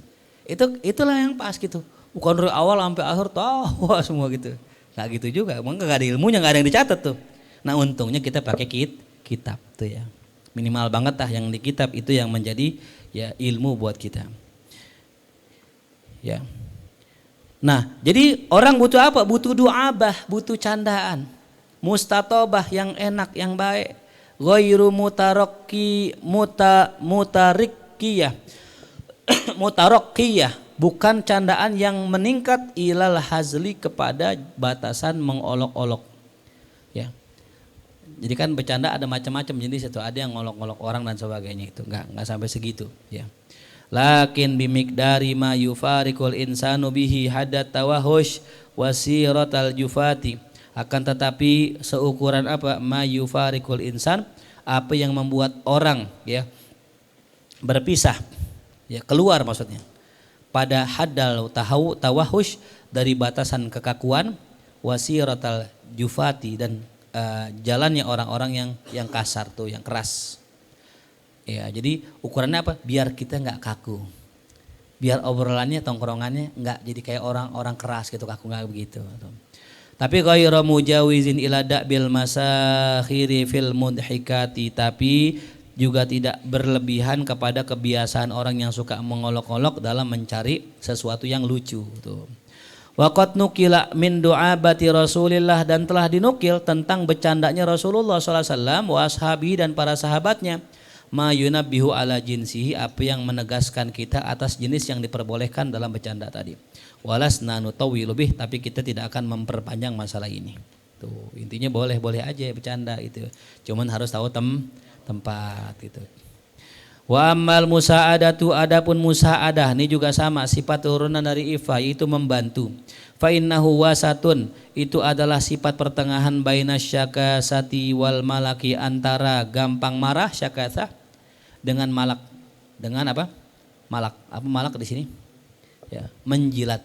Itulah yang pas gitu. Bukan dari awal sampai akhir tawa semua gitu. Nggak gitu juga, emang nggak ada ilmunya, nggak ada yang dicatat tuh. Nah untungnya kita pakai kitab tuh ya. Minimal banget lah yang di kitab itu yang menjadi ya ilmu buat kita. Ya. Nah, jadi orang butuh apa? Butuh du'abah, butuh candaan. Mustatobah yang enak, yang baik. Ghairu mutarikkiyah. Mutarakkiyah, bukan candaan yang meningkat ilal hazli, kepada batasan mengolok-olok. Ya. Jadi kan bercanda ada macam-macam jenis itu, ada yang ngolok-ngolok orang dan sebagainya, itu enggak sampai segitu, ya. Lakin bimikdari ma yufarikul insanu bihi hadat tawahush wasiratal jufati, akan tetapi seukuran apa, ma yufarikul insan, apa yang membuat orang ya berpisah, ya keluar maksudnya pada haddal tawahush, dari batasan kekakuan, wasiratal jufati, dan jalannya orang-orang yang kasar tuh, yang keras. Ya, jadi ukurannya apa? Biar kita nggak kaku, biar obrolannya, tongkrongannya nggak jadi kayak orang-orang keras gitu, kaku, nggak begitu. Tapi ghairu mujawizin ila da'bil masakhiri fil mudhikati, tapi juga tidak berlebihan kepada kebiasaan orang yang suka mengolok-olok dalam mencari sesuatu yang lucu. Tuh. Waqad nukila min du'abati Rasulillah, dan telah dinukil tentang bercandanya Rasulullah SAW wa ashabi, dan para sahabatnya, ma yunabbihu ala jinsihi, apa yang menegaskan kita atas jenis yang diperbolehkan dalam bercanda tadi. Walasna nutawwilu bih, tapi kita tidak akan memperpanjang masalah ini. Tuh, intinya boleh-boleh aja bercanda itu. Cuman harus tahu tempat itu. Wa ammal musa'adatu, adapun musa'adah ini juga sama, sifat turunan dari ifa, itu membantu. Fa innahu wasatun, itu adalah sifat pertengahan baina syakasati wal malaki, antara gampang marah syakasah dengan malak. Dengan apa? Malak. Apa malak di sini? Ya, menjilat.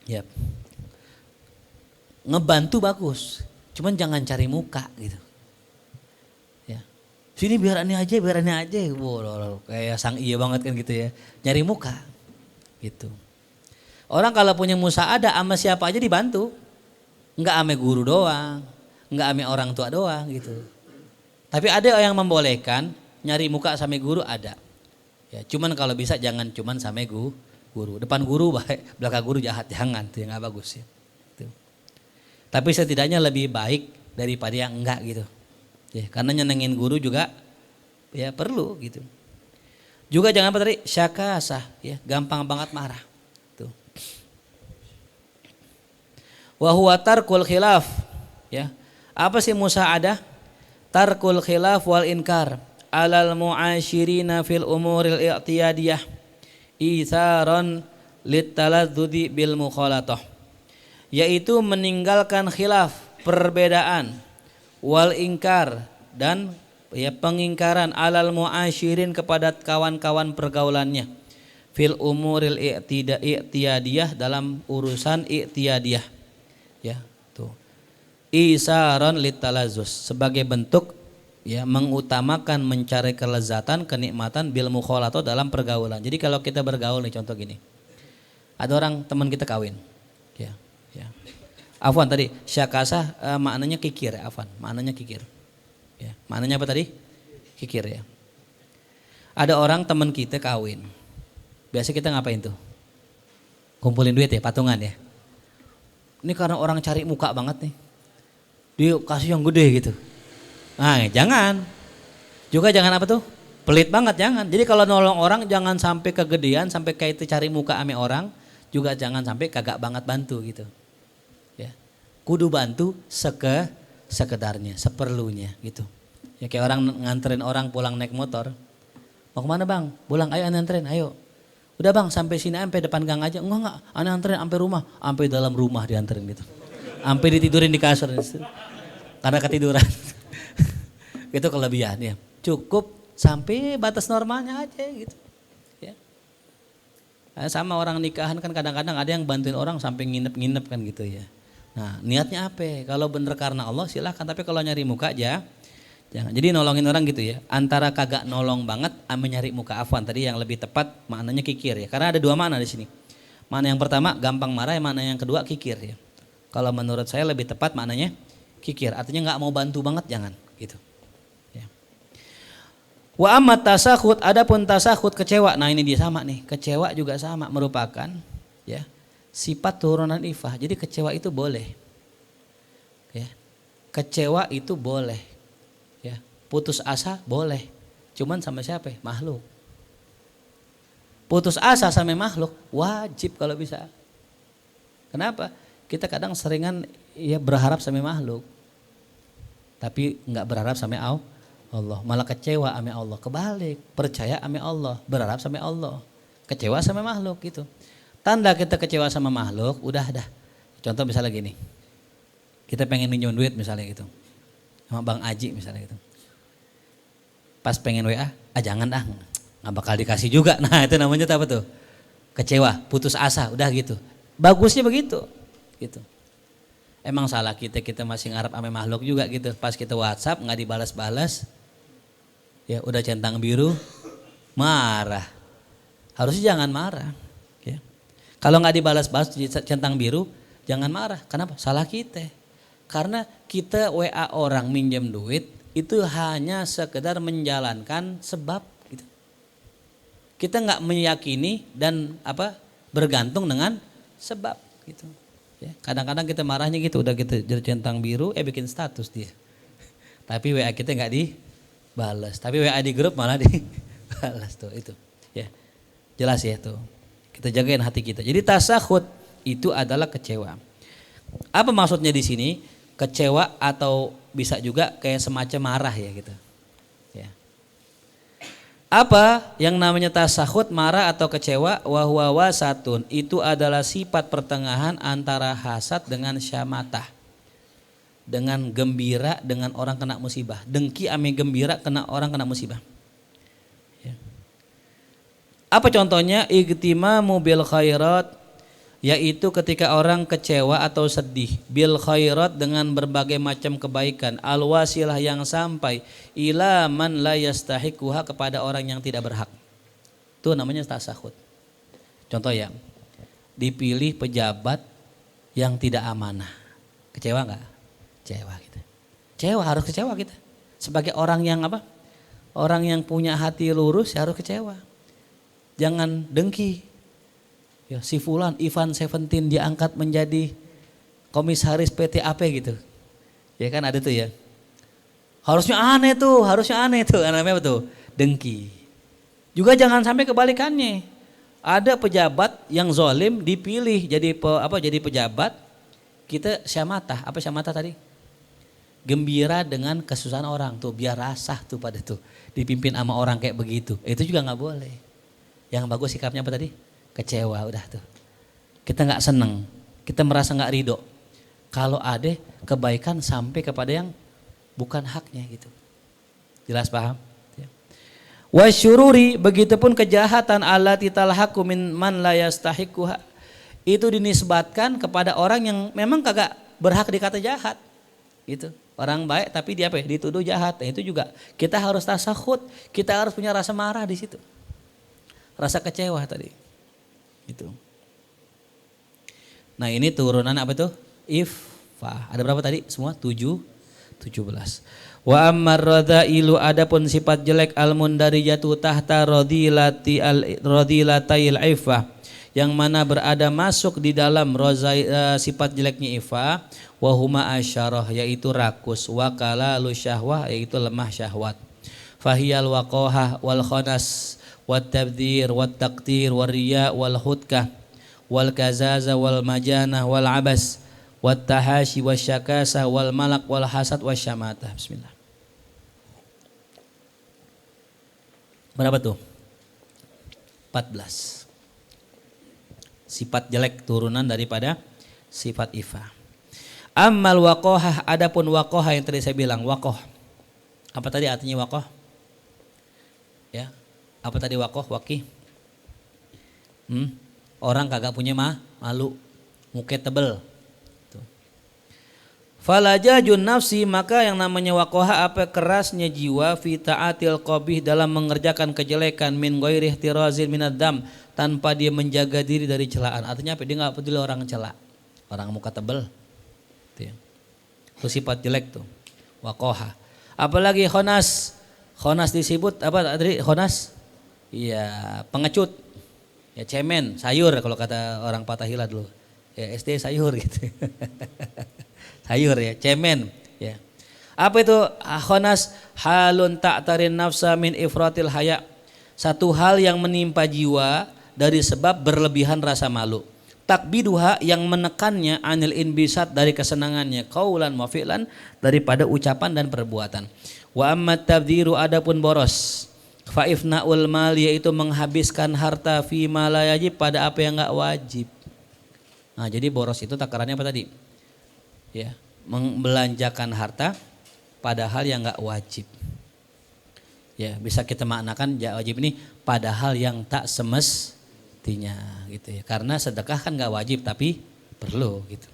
Ya. Ngebantu bagus, cuman jangan cari muka gitu. Ya. Sini biar aneh aja. Wow, kayak sang iya banget kan gitu ya. Nyari muka. Gitu. Orang kalau punya musa'adah sama siapa aja dibantu. Enggak ame guru doang, enggak ame orang tua doang gitu. Tapi ada yang membolehkan nyari muka sama guru, ada. Ya, cuman kalau bisa jangan cuman sama guru. Depan guru baik, belakang guru jahat, jangan, itu yang enggak bagus ya. Tuh. Tapi setidaknya lebih baik daripada yang enggak gitu. Ya, karena nyenengin guru juga ya perlu gitu. Juga jangan apa tadi, syakasah ya, gampang banget marah. Tuh. Wa huwa tarkul khilaf, ya. Apa sih musa'adah? Tarkul khilaf wal inkar alal mu'ashirina fil umuril i'tiyadiyah itharan litaladzudi bil mukhalatah. yaitu meninggalkan khilaf, perbedaan, wal ingkar dan ya pengingkaran alal muasyirin kepada kawan-kawan pergaulannya fil umuril i'tiyadiyah dalam urusan i'tiyadiyah ya tuh isaron litalazus sebagai bentuk ya mengutamakan mencari kelezatan kenikmatan bil mukhalathah dalam pergaulan. Jadi kalau kita bergaul nih contoh gini, ada orang teman kita kawin ya afwan tadi syakasah maknanya kikir ya, afwan maknanya kikir ya, maknanya apa tadi kikir ya. Ada orang teman kita kawin, biasa kita ngapain tuh, kumpulin duit ya, patungan ya. Ini karena orang cari muka banget nih, dia kasih yang gede gitu. Nah jangan, juga jangan apa tuh, pelit banget jangan. Jadi kalau nolong orang jangan sampai kegedean, sampai kayak itu cari muka ame orang, juga jangan sampai kagak banget bantu gitu. Ya, kudu bantu sekedarnya, seperlunya gitu. Ya kayak orang nganterin orang pulang naik motor, mau kemana bang? Pulang, ayo nganterin, ayo. Udah bang sampai sini sampai depan gang aja, enggak, aneh anterin sampai rumah, sampai dalam rumah dianterin gitu. Sampai ditidurin di kasur karena ketiduran. Itu kelebihan ya. Cukup sampai batas normalnya aja gitu. Ya. Sama orang nikahan kan kadang-kadang ada yang bantuin orang sampai nginep-nginep kan gitu ya. Nah niatnya apa? Kalau bener karena Allah silahkan, tapi kalau nyari muka aja jangan. Jadi nolongin orang gitu ya. Antara kagak nolong banget sama nyari muka, afwan tadi yang lebih tepat maknanya kikir ya. Karena ada dua makna di sini. Makna yang pertama gampang marah, makna yang kedua kikir ya. Kalau menurut saya lebih tepat maknanya kikir, artinya nggak mau bantu banget jangan gitu. Wa amat tasakhut, adapun tasakhut kecewa. Nah ini dia sama nih, kecewa juga sama merupakan ya sifat turunan ifah. Jadi kecewa itu boleh. Ya. Kecewa itu boleh. Ya. Putus asa boleh. Cuman sama siapa? Makhluk. Putus asa sama makhluk wajib kalau bisa. Kenapa? Kita kadang seringan ya berharap sama makhluk. Tapi enggak berharap sama Allah, malah kecewa sama Allah. Kebalik, percaya sama Allah, berharap sama Allah, kecewa sama makhluk gitu. Tanda kita kecewa sama makhluk, udah dah. Contoh misalnya gini, kita pengen minjem duit misalnya gitu, sama Bang Aji misalnya gitu. Pas pengen WA, jangan dah, nggak bakal dikasih juga. Nah itu namanya apa tuh? Kecewa, putus asa, udah gitu. Bagusnya begitu, gitu. Emang salah kita masih ngarep sama makhluk juga gitu. Pas kita WhatsApp nggak dibalas-balas. Ya udah centang biru, marah. Harusnya jangan marah. Ya. Kalau nggak dibalas-balas centang biru, jangan marah. Kenapa? Salah kita. Karena kita WA orang minjem duit itu hanya sekedar menjalankan sebab. Gitu. Kita nggak meyakini dan bergantung dengan sebab. Gitu. Ya. Kadang-kadang kita marahnya gitu, udah kita centang biru, bikin status dia. Tapi WA kita nggak dibalas, tapi WA di grup malah dibalas tuh itu. Ya, jelas ya tuh. Kita jagain hati kita. Jadi tasakhut itu adalah kecewa. Apa maksudnya di sini? Kecewa atau bisa juga kayak semacam marah ya gitu. Ya. Apa yang namanya tasakhut, marah atau kecewa? Wahwa wasatun, itu adalah sifat pertengahan antara hasad dengan syamatah. Dengan gembira dengan orang kena musibah. Dengki ame gembira kena orang kena musibah. Ya. Apa contohnya? Igtimamu bil khairat, yaitu ketika orang kecewa atau sedih bil khairat dengan berbagai macam kebaikan, al wasilah yang sampai ila man la yastahiquha kepada orang yang tidak berhak. Itu namanya tasakhut. Contoh ya, dipilih pejabat yang tidak amanah. Kecewa enggak? Kecewa kita. Kecewa, harus kecewa kita. Sebagai orang yang Orang yang punya hati lurus ya harus kecewa. Jangan dengki. Ya, si Fulan Ivan 17 diangkat menjadi komisaris PT AP gitu. Ya kan ada tuh ya. Harusnya aneh tuh. Namanya apa tuh? Dengki. Juga jangan sampai kebalikannya. Ada pejabat yang zalim dipilih jadi pejabat, kita syamatah. Apa syamatah tadi? Gembira dengan kesusahan orang tuh, biar rasah tuh pada tuh dipimpin sama orang kayak begitu. Itu juga nggak boleh. Yang bagus sikapnya apa tadi? Kecewa, udah tuh. Kita nggak seneng. Kita merasa nggak ridho kalau ada kebaikan sampai kepada yang bukan haknya gitu. Jelas paham? Wasyururi, begitupun kejahatan allati talhaqu min man la yastahiquha, itu dinisbatkan kepada orang yang memang kagak berhak dikata jahat gitu. Orang baik tapi dia apa? Dituduh jahat. Nah, itu juga kita harus tasakhut, kita harus punya rasa marah di situ. Rasa kecewa tadi. Gitu. Nah, ini turunan apa tuh? Iffah. Ada berapa tadi? Semua 17. Wa ammar radailu, adapun sifat jelek al-mundarijatu tahta radilatayil iffah, yang mana berada masuk di dalam sifat jeleknya iffah, wa huma asyarah, yaitu rakus, wa kalalu syahwah, yaitu lemah syahwat, fahiyal waqahah wal khanas wat tabdzir wat taqtir war riya wal hudkah wal kazaza wal majanah wal abas wat tahashi wasyakasa wal malak wal hasad wasyamata. Bismillah. Berapa tuh? 14. Sifat jelek turunan daripada sifat iffah. Ammal waqahah, adapun waqahah yang tadi saya bilang, waqah. Apa tadi artinya waqah? Ya. Apa tadi waqah? Waqih. Orang kagak punya malu, muka tebel. Falajajun nafsi, maka yang namanya waqaha apa? Kerasnya jiwa, fi ta'atil qabih, dalam mengerjakan kejelekan, min ghairi ihtirazin minad dam, tanpa dia menjaga diri dari celaan. Artinya apa? Dia enggak peduli orang cela. Orang muka tebel. Itu sifat jelek tuh. Waqaha. Apalagi khonas. Khonas disebut apa tadi? Khonas? Iya, pengecut. Ya cemen, sayur kalau kata orang Patahila dulu. Ya SD sayur gitu. Sayur ya, cemen ya. Apa itu khonas? Halun ta'tarin nafsa min ifratil haya. Satu hal yang menimpa jiwa dari sebab berlebihan rasa malu. Takbiduha, yang menekannya, anil inbisat, dari kesenangannya, qaulan wa fi'lan, daripada ucapan dan perbuatan. Wa amma tabdziru, adapun boros, fa ifnaul mal, yaitu menghabiskan harta, fi ma la yajib, pada apa yang enggak wajib. Nah, jadi boros itu takarannya apa tadi? Ya, membelanjakan harta pada hal yang enggak wajib. Ya, bisa kita maknakan wajib ini pada hal yang tak semestinya gitu ya. Karena sedekah kan enggak wajib tapi perlu gitu.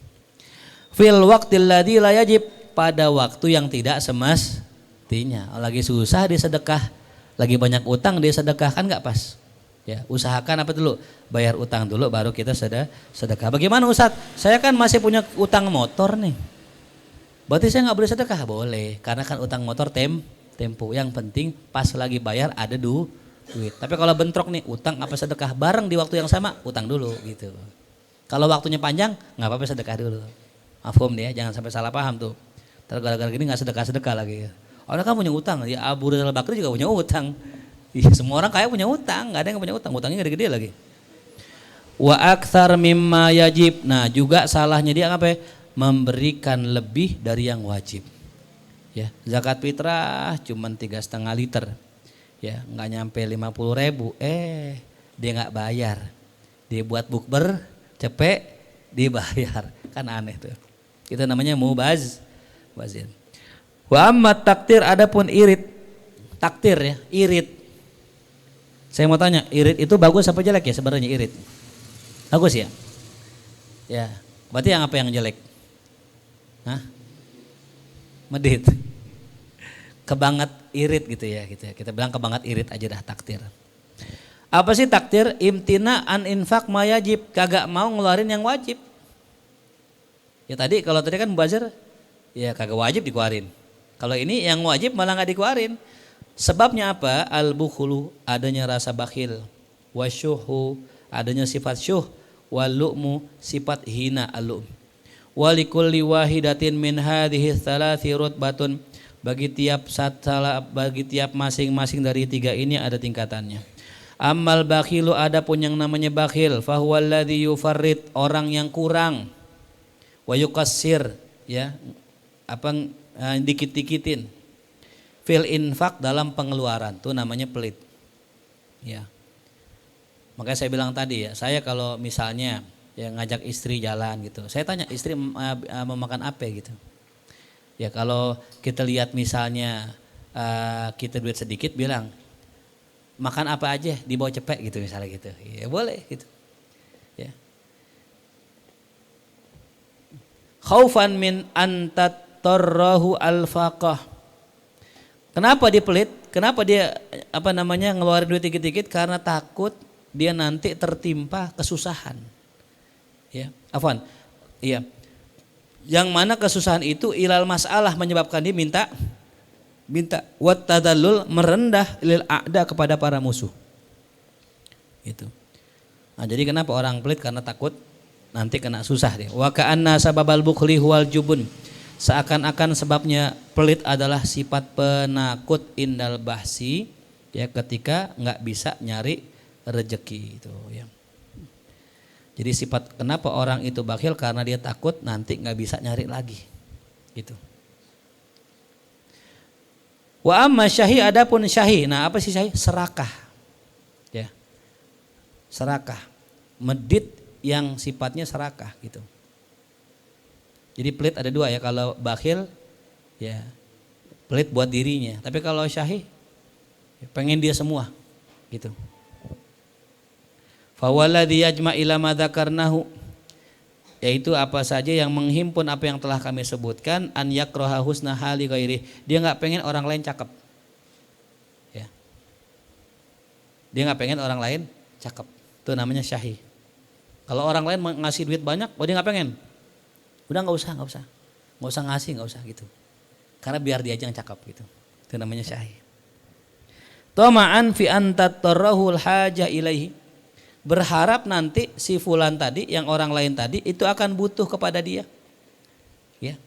Fil waqtil ladzi la yajib, pada waktu yang tidak semestinya. Lagi susah dia sedekah, lagi banyak utang dia sedekah, kan enggak pas. Ya, usahakan apa dulu? Bayar utang dulu baru kita sedekah. Bagaimana Ustadz? Saya kan masih punya utang motor nih. Berarti saya nggak boleh sedekah? Boleh, karena kan utang motor tempo. Yang penting pas lagi bayar ada duit. Tapi kalau bentrok nih, utang apa sedekah bareng di waktu yang sama, utang dulu gitu. Kalau waktunya panjang, nggak apa-apa sedekah dulu. Mafhum nih ya, jangan sampai salah paham tuh. Gara-gara gini nggak sedekah lagi. Orang kan punya utang, ya Abu Rizal Bakri juga punya utang. Iya, semua orang kaya punya utang, nggak ada yang punya utang, utangnya gede-gede lagi. Wa aktsar mimma yajib. Nah, juga salahnya dia apa ya? Memberikan lebih dari yang wajib. Ya, zakat fitrah cuman 3,5 liter. Ya, nggak nyampe 50.000. Dia nggak bayar. Dia buat bukber, cepet dibayar. Kan aneh tuh. Itu namanya mubazir. Wa amma taktir, adapun irit. Taktir ya, irit. Saya mau tanya, irit itu bagus apa jelek ya sebenarnya irit? Bagus ya? Ya, berarti yang apa yang jelek? Hah? Medit. Kebanget irit gitu ya. Kita bilang kebanget irit aja dah taktir. Apa sih taktir? Imtina an infak ma yajib, kagak mau ngeluarin yang wajib. Ya tadi kalau tadi kan mubazir, ya kagak wajib dikeluarin. Kalau ini yang wajib malah nggak dikeluarin. Sebabnya apa? Al-bukhulu, adanya rasa bakhil. Wasyuhu, adanya sifat syuh. Walu'mu, sifat hina al-lu'm. Walikulli wahidatin min hadhihi thalathi rutbatun, bagi tiap masing-masing dari tiga ini ada tingkatannya. Ammal bakhilu, adapun yang namanya bakhil, fahuwallazi yufarrid, orang yang kurang. Wa yuqassir, ya, dikit-dikitin. Fil infak, dalam pengeluaran, itu namanya pelit. Ya. Makanya saya bilang tadi ya, saya kalau misalnya ya ngajak istri jalan gitu. Saya tanya istri mau makan apa gitu. Ya kalau kita lihat misalnya kita duit sedikit bilang makan apa aja dibawa cepet gitu misalnya gitu. Ya boleh gitu. Ya. Khaufan min antatarrahu al-faqah. Kenapa dia pelit? Kenapa dia ngeluarin duit dikit-dikit? Karena takut dia nanti tertimpa kesusahan. Ya, afwan. Iya. Yang mana kesusahan itu ilal masalah menyebabkan dia minta wat tadallul merendah lil a'da kepada para musuh. Itu. Nah, jadi kenapa orang pelit? Karena takut nanti kena susah dia. Wa ka'anna sababal bukhli huwal jubun. Seakan-akan sebabnya pelit adalah sifat penakut indal bahsi, ya ketika nggak bisa nyari rezeki itu ya. Jadi sifat kenapa orang itu bakhil karena dia takut nanti nggak bisa nyari lagi gitu. Wa amma syahi, adapun syahi. Nah, apa sih syahi? Serakah. Ya. Serakah. Medit yang sifatnya serakah gitu. Jadi pelit ada dua ya, kalau bakhil ya pelit buat dirinya, tapi kalau syahi ya pengen dia semua gitu. Fawalladhi yajma' ila ma dzakarnahu, yaitu apa saja yang menghimpun apa yang telah kami sebutkan, an yakraha husna hali ghairi, dia enggak pengen orang lain cakep. Ya. Dia enggak pengen orang lain cakep. Itu namanya syahi. Kalau orang lain ngasih duit banyak, dia enggak pengen. Udah nggak usah ngasih, nggak usah gitu. Karena biar dia aja yang cakep gitu. Itu namanya syahi. Tama'an fi antatarrahul haja ilaihi. Berharap nanti si fulan tadi, yang orang lain tadi itu akan butuh kepada dia. Ya.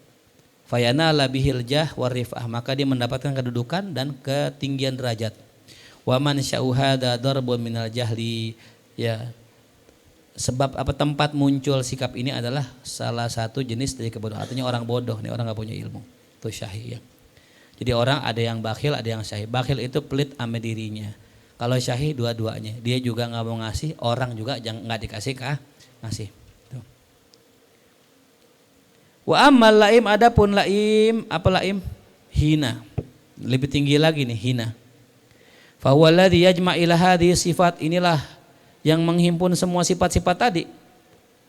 Fayana labihil jah warifah, maka dia mendapatkan kedudukan dan ketinggian derajat. Wa man syauhada darbun minal jahli, ya. Sebab apa tempat muncul sikap ini adalah salah satu jenis dari kebodohan. Artinya orang bodoh nih, orang nggak punya ilmu. Itu syahi ya. Jadi orang ada yang bakhil, ada yang syahi. Bakhil itu pelit sama dirinya. Kalau syahi dua-duanya. Dia juga nggak mau ngasih, orang juga nggak dikasih ngasih. Tuh. Wa ammal laim, adapun laim, apa laim? Hina. Lebih tinggi lagi nih, hina. Fa huwa alladhi yajma' ila hadhihi sifat, inilah yang menghimpun semua sifat-sifat tadi.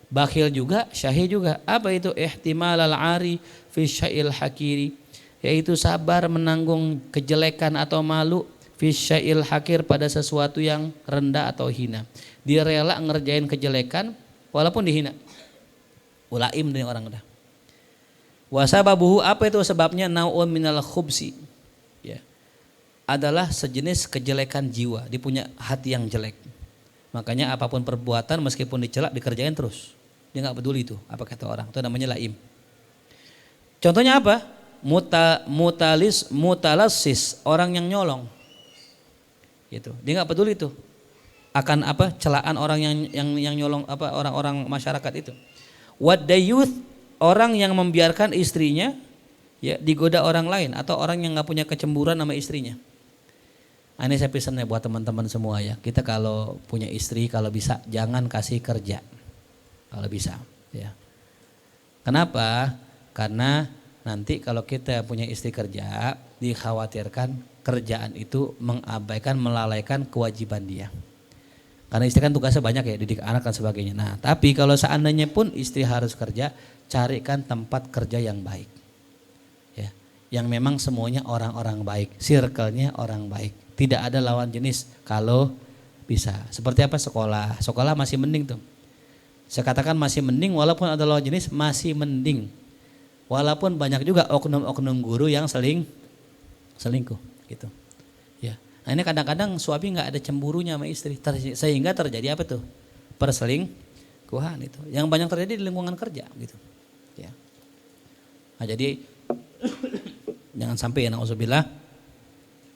Bakhil juga, syahi juga. Apa itu? Ihtimal al-ari fi syai'il hakiri, yaitu sabar menanggung kejelekan atau malu fi syai'il hakir, pada sesuatu yang rendah atau hina. Dia rela ngerjain kejelekan walaupun dihina. Ulaim nih orang udah. Wa sababuhu, apa itu sebabnya? Nau'un minal khubsi. Ya. Adalah sejenis kejelekan jiwa, dia punya hati yang jelek. Makanya apapun perbuatan meskipun dicelak dikerjain terus. Dia nggak peduli itu apa kata orang. Itu namanya laim. Contohnya apa? Mutalassis, orang yang nyolong. Gitu. Dia nggak peduli itu akan apa celaan orang yang nyolong, apa orang-orang masyarakat itu. Wadayuth, orang yang membiarkan istrinya ya digoda orang lain, atau orang yang nggak punya kecemburuan sama istrinya. Ini saya pesan ya buat teman-teman semua ya. Kita kalau punya istri, kalau bisa jangan kasih kerja. Kalau bisa ya. Kenapa? Karena nanti kalau kita punya istri kerja, dikhawatirkan kerjaan itu mengabaikan, melalaikan kewajiban dia. Karena istri kan tugasnya banyak ya, didik anak dan sebagainya. Nah, tapi kalau seandainya pun istri harus kerja, carikan tempat kerja yang baik. Ya. Yang memang semuanya orang-orang baik, circle-nya orang baik. Tidak ada lawan jenis kalau bisa. Seperti apa? Sekolah. Sekolah masih mending tuh. Saya katakan masih mending, walaupun ada lawan jenis masih mending. Walaupun banyak juga oknum-oknum guru yang selingkuh gitu. Ya. Nah, ini kadang-kadang suami nggak ada cemburunya sama istri, sehingga terjadi apa tuh? Perselingkuhan itu. Yang banyak terjadi di lingkungan kerja gitu. Ya. Nah, jadi jangan sampai ya, na'udzubillah.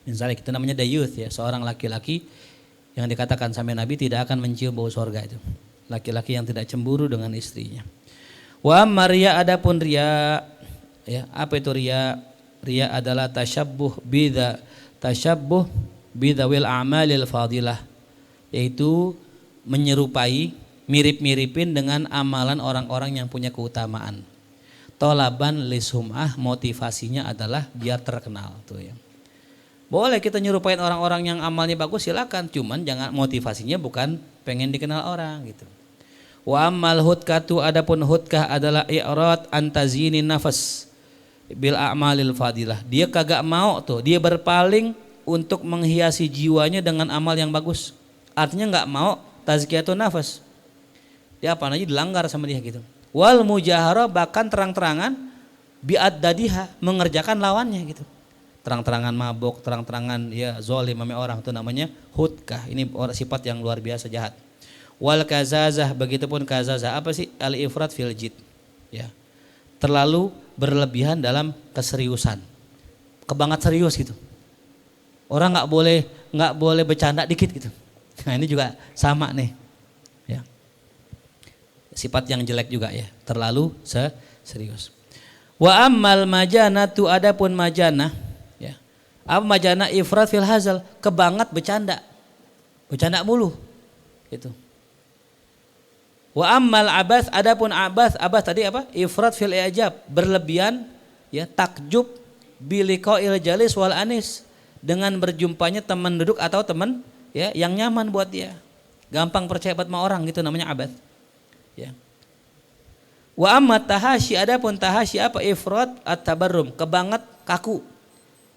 Misalnya kita namanya dayuth ya, seorang laki-laki yang dikatakan sampai Nabi tidak akan mencium bau surga itu. Laki-laki yang tidak cemburu dengan istrinya. Wa amma riya, adapun riya ya, apa itu riya? Riya adalah tasyabbuh bidawil a'malil fadilah, yaitu menyerupai mirip-miripin dengan amalan orang-orang yang punya keutamaan. Tolaban lisum'ah, motivasinya adalah biar terkenal tuh ya. Boleh kita nyerupain orang-orang yang amalnya bagus silakan, cuman jangan motivasinya bukan pengen dikenal orang gitu. Wa ammal hudkatu, adapun hudkah adalah i'rad antazinin nafas bil a'malil fadilah. Dia kagak mau tuh, dia berpaling untuk menghiasi jiwanya dengan amal yang bagus. Artinya nggak mau tazkiyatun nafas. Dia apa namanya dilanggar sama dia gitu. Wal mujaharah, bahkan terang-terangan bi'ad dadiha, mengerjakan lawannya gitu. Terang-terangan mabuk, terang-terangan ya zalim sama orang, itu namanya hudkah. Ini sifat yang luar biasa jahat. Wal kazazah, begitupun kazazah, apa sih? Al ifrat fil jid. Ya. Terlalu berlebihan dalam keseriusan. Kebanget serius gitu. Orang nggak boleh bercanda dikit gitu. Nah, ini juga sama nih. Ya. Sifat yang jelek juga ya, terlalu serius. Wa ammal majanatu, adapun majanah ya. Apa majanah? Ifrat fil hazal, kebanget bercanda mulu gitu. Wa ammal abath, adapun abath tadi apa? Ifrat fil i'jab, berlebihan ya, takjub biliqa'il jalis wal anis, dengan berjumpanya teman duduk atau teman ya yang nyaman buat dia. Gampang percaya sama orang gitu, namanya abath. Ya. Wa amma tahasyi, adapun tahasyi apa? Ifrat at-tabarrum, kebanget kaku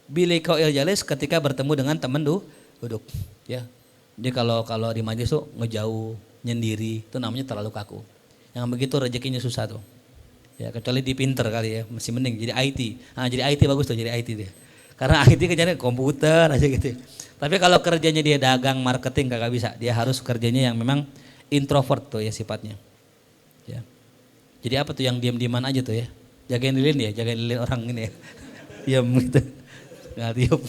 biliqa'il jalis, ketika bertemu dengan teman duduk ya. Dia kalau di majelis tuh ngejauh, nyendiri, itu namanya terlalu kaku. Yang begitu rezekinya susah tuh. Ya, kecuali di pinter kali ya, masih mending jadi IT. Nah, jadi IT bagus tuh, jadi IT dia. Karena IT kerjanya komputer aja gitu. Tapi kalau kerjanya dia dagang, marketing kagak bisa. Dia harus kerjanya yang memang introvert tuh ya sifatnya. Ya. Jadi apa tuh yang diam-diaman aja tuh ya. Jagain lilin orang ini ya. Diam gitu. Nggak tiup.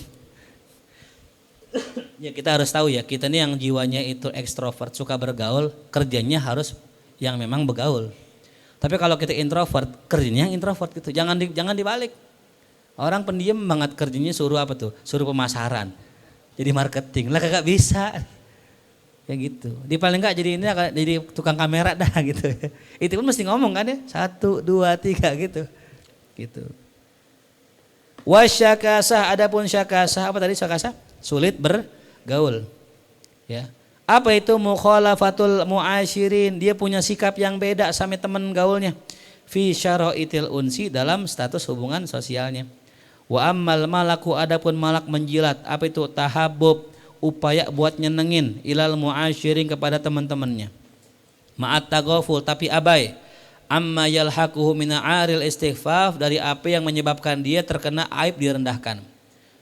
Ya kita harus tahu ya, kita ini yang jiwanya itu ekstrovert, suka bergaul, kerjanya harus yang memang bergaul. Tapi kalau kita introvert, kerjanya yang introvert gitu. Jangan dibalik. Orang pendiam banget kerjanya suruh apa tuh? Suruh pemasaran. Jadi marketing. Lah kagak bisa. Ya gitu. Di paling enggak jadi tukang kamera dah gitu. Itu pun mesti ngomong kan ya. 1, 2, 3 gitu. Gitu. Wasyakasah, adapun syakasah, apa tadi syakasah? Sulit bergaul. Ya. Apa itu? Mukhalafatul muasyirin, dia punya sikap yang beda sama teman gaulnya. Fi syaraitil unsi, dalam status hubungan sosialnya. Wa ammal malaku, adapun malak menjilat, apa itu? Tahabbub, upaya buat nyenengin, ilal muasyirin, kepada teman-temannya. Ma'at taghaful, tapi abai. Amma yalhaquhu min aril istighfaf, dari apa yang menyebabkan dia terkena aib, direndahkan.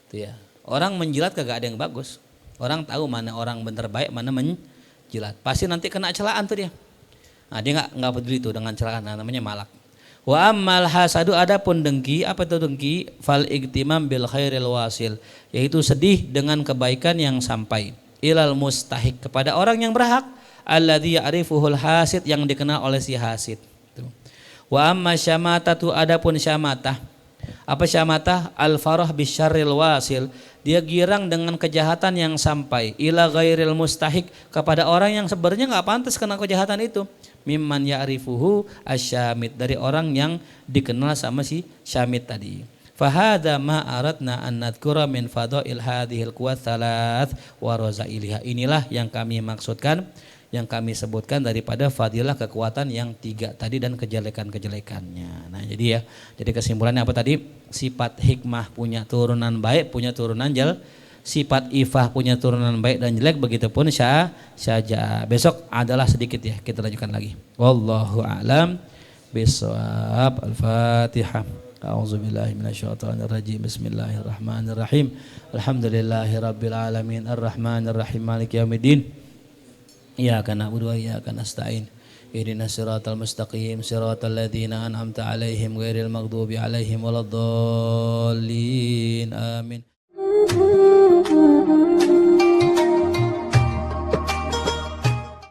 Itu ya. Orang menjilat kagak ada yang bagus. Orang tahu mana orang bener baik, mana menjilat. Pasti nanti kena celaan tuh dia. Nah, dia enggak peduli tuh dengan celaan, namanya malak. Wa ammal hasadu, adapun dengki, apa itu dengki? Fal igtimam bil khairil wasil, yaitu sedih dengan kebaikan yang sampai. Ilal mustahik, kepada orang yang berhak. Alladzi ya'rifuhul hasid, yang dikenal oleh si hasid. Wa amma syamatatu, adapun syamatah. Apa syamatah? Al farah bisyarril wasil, dia girang dengan kejahatan yang sampai. Ila ghairil mustahik, kepada orang yang sebenarnya enggak pantas kena kejahatan itu. Mimman ya'rifuhu asyamit, dari orang yang dikenal sama si syamit tadi. Fahada ma aradna an nadhkura min fadail hadhil quwat thalath wa razailiha. Inilah yang kami maksudkan, yang kami sebutkan daripada fadilah kekuatan yang 3 tadi dan kejelekan-kejelekannya. Nah, jadi kesimpulannya apa tadi? Sifat hikmah punya turunan baik, punya turunan sifat ifah punya turunan baik dan jelek, begitupun syaja. Besok adalah sedikit ya, kita lanjutkan lagi. Wallahu a'lam bishawab. Al-Fatihah. A'udzubillahi minasyaitonir rajim. Bismillahirrahmanirrahim. Alhamdulillahirabbil alamin, arrahmanirrahim, maliki yaumiddin. Iyyaka na'budu wa iyyaka nasta'in. Ihdinas siratal mustaqim, siratal ladzina an'amta 'alaihim ghairil maghdubi 'alaihim waladdallin. Amin.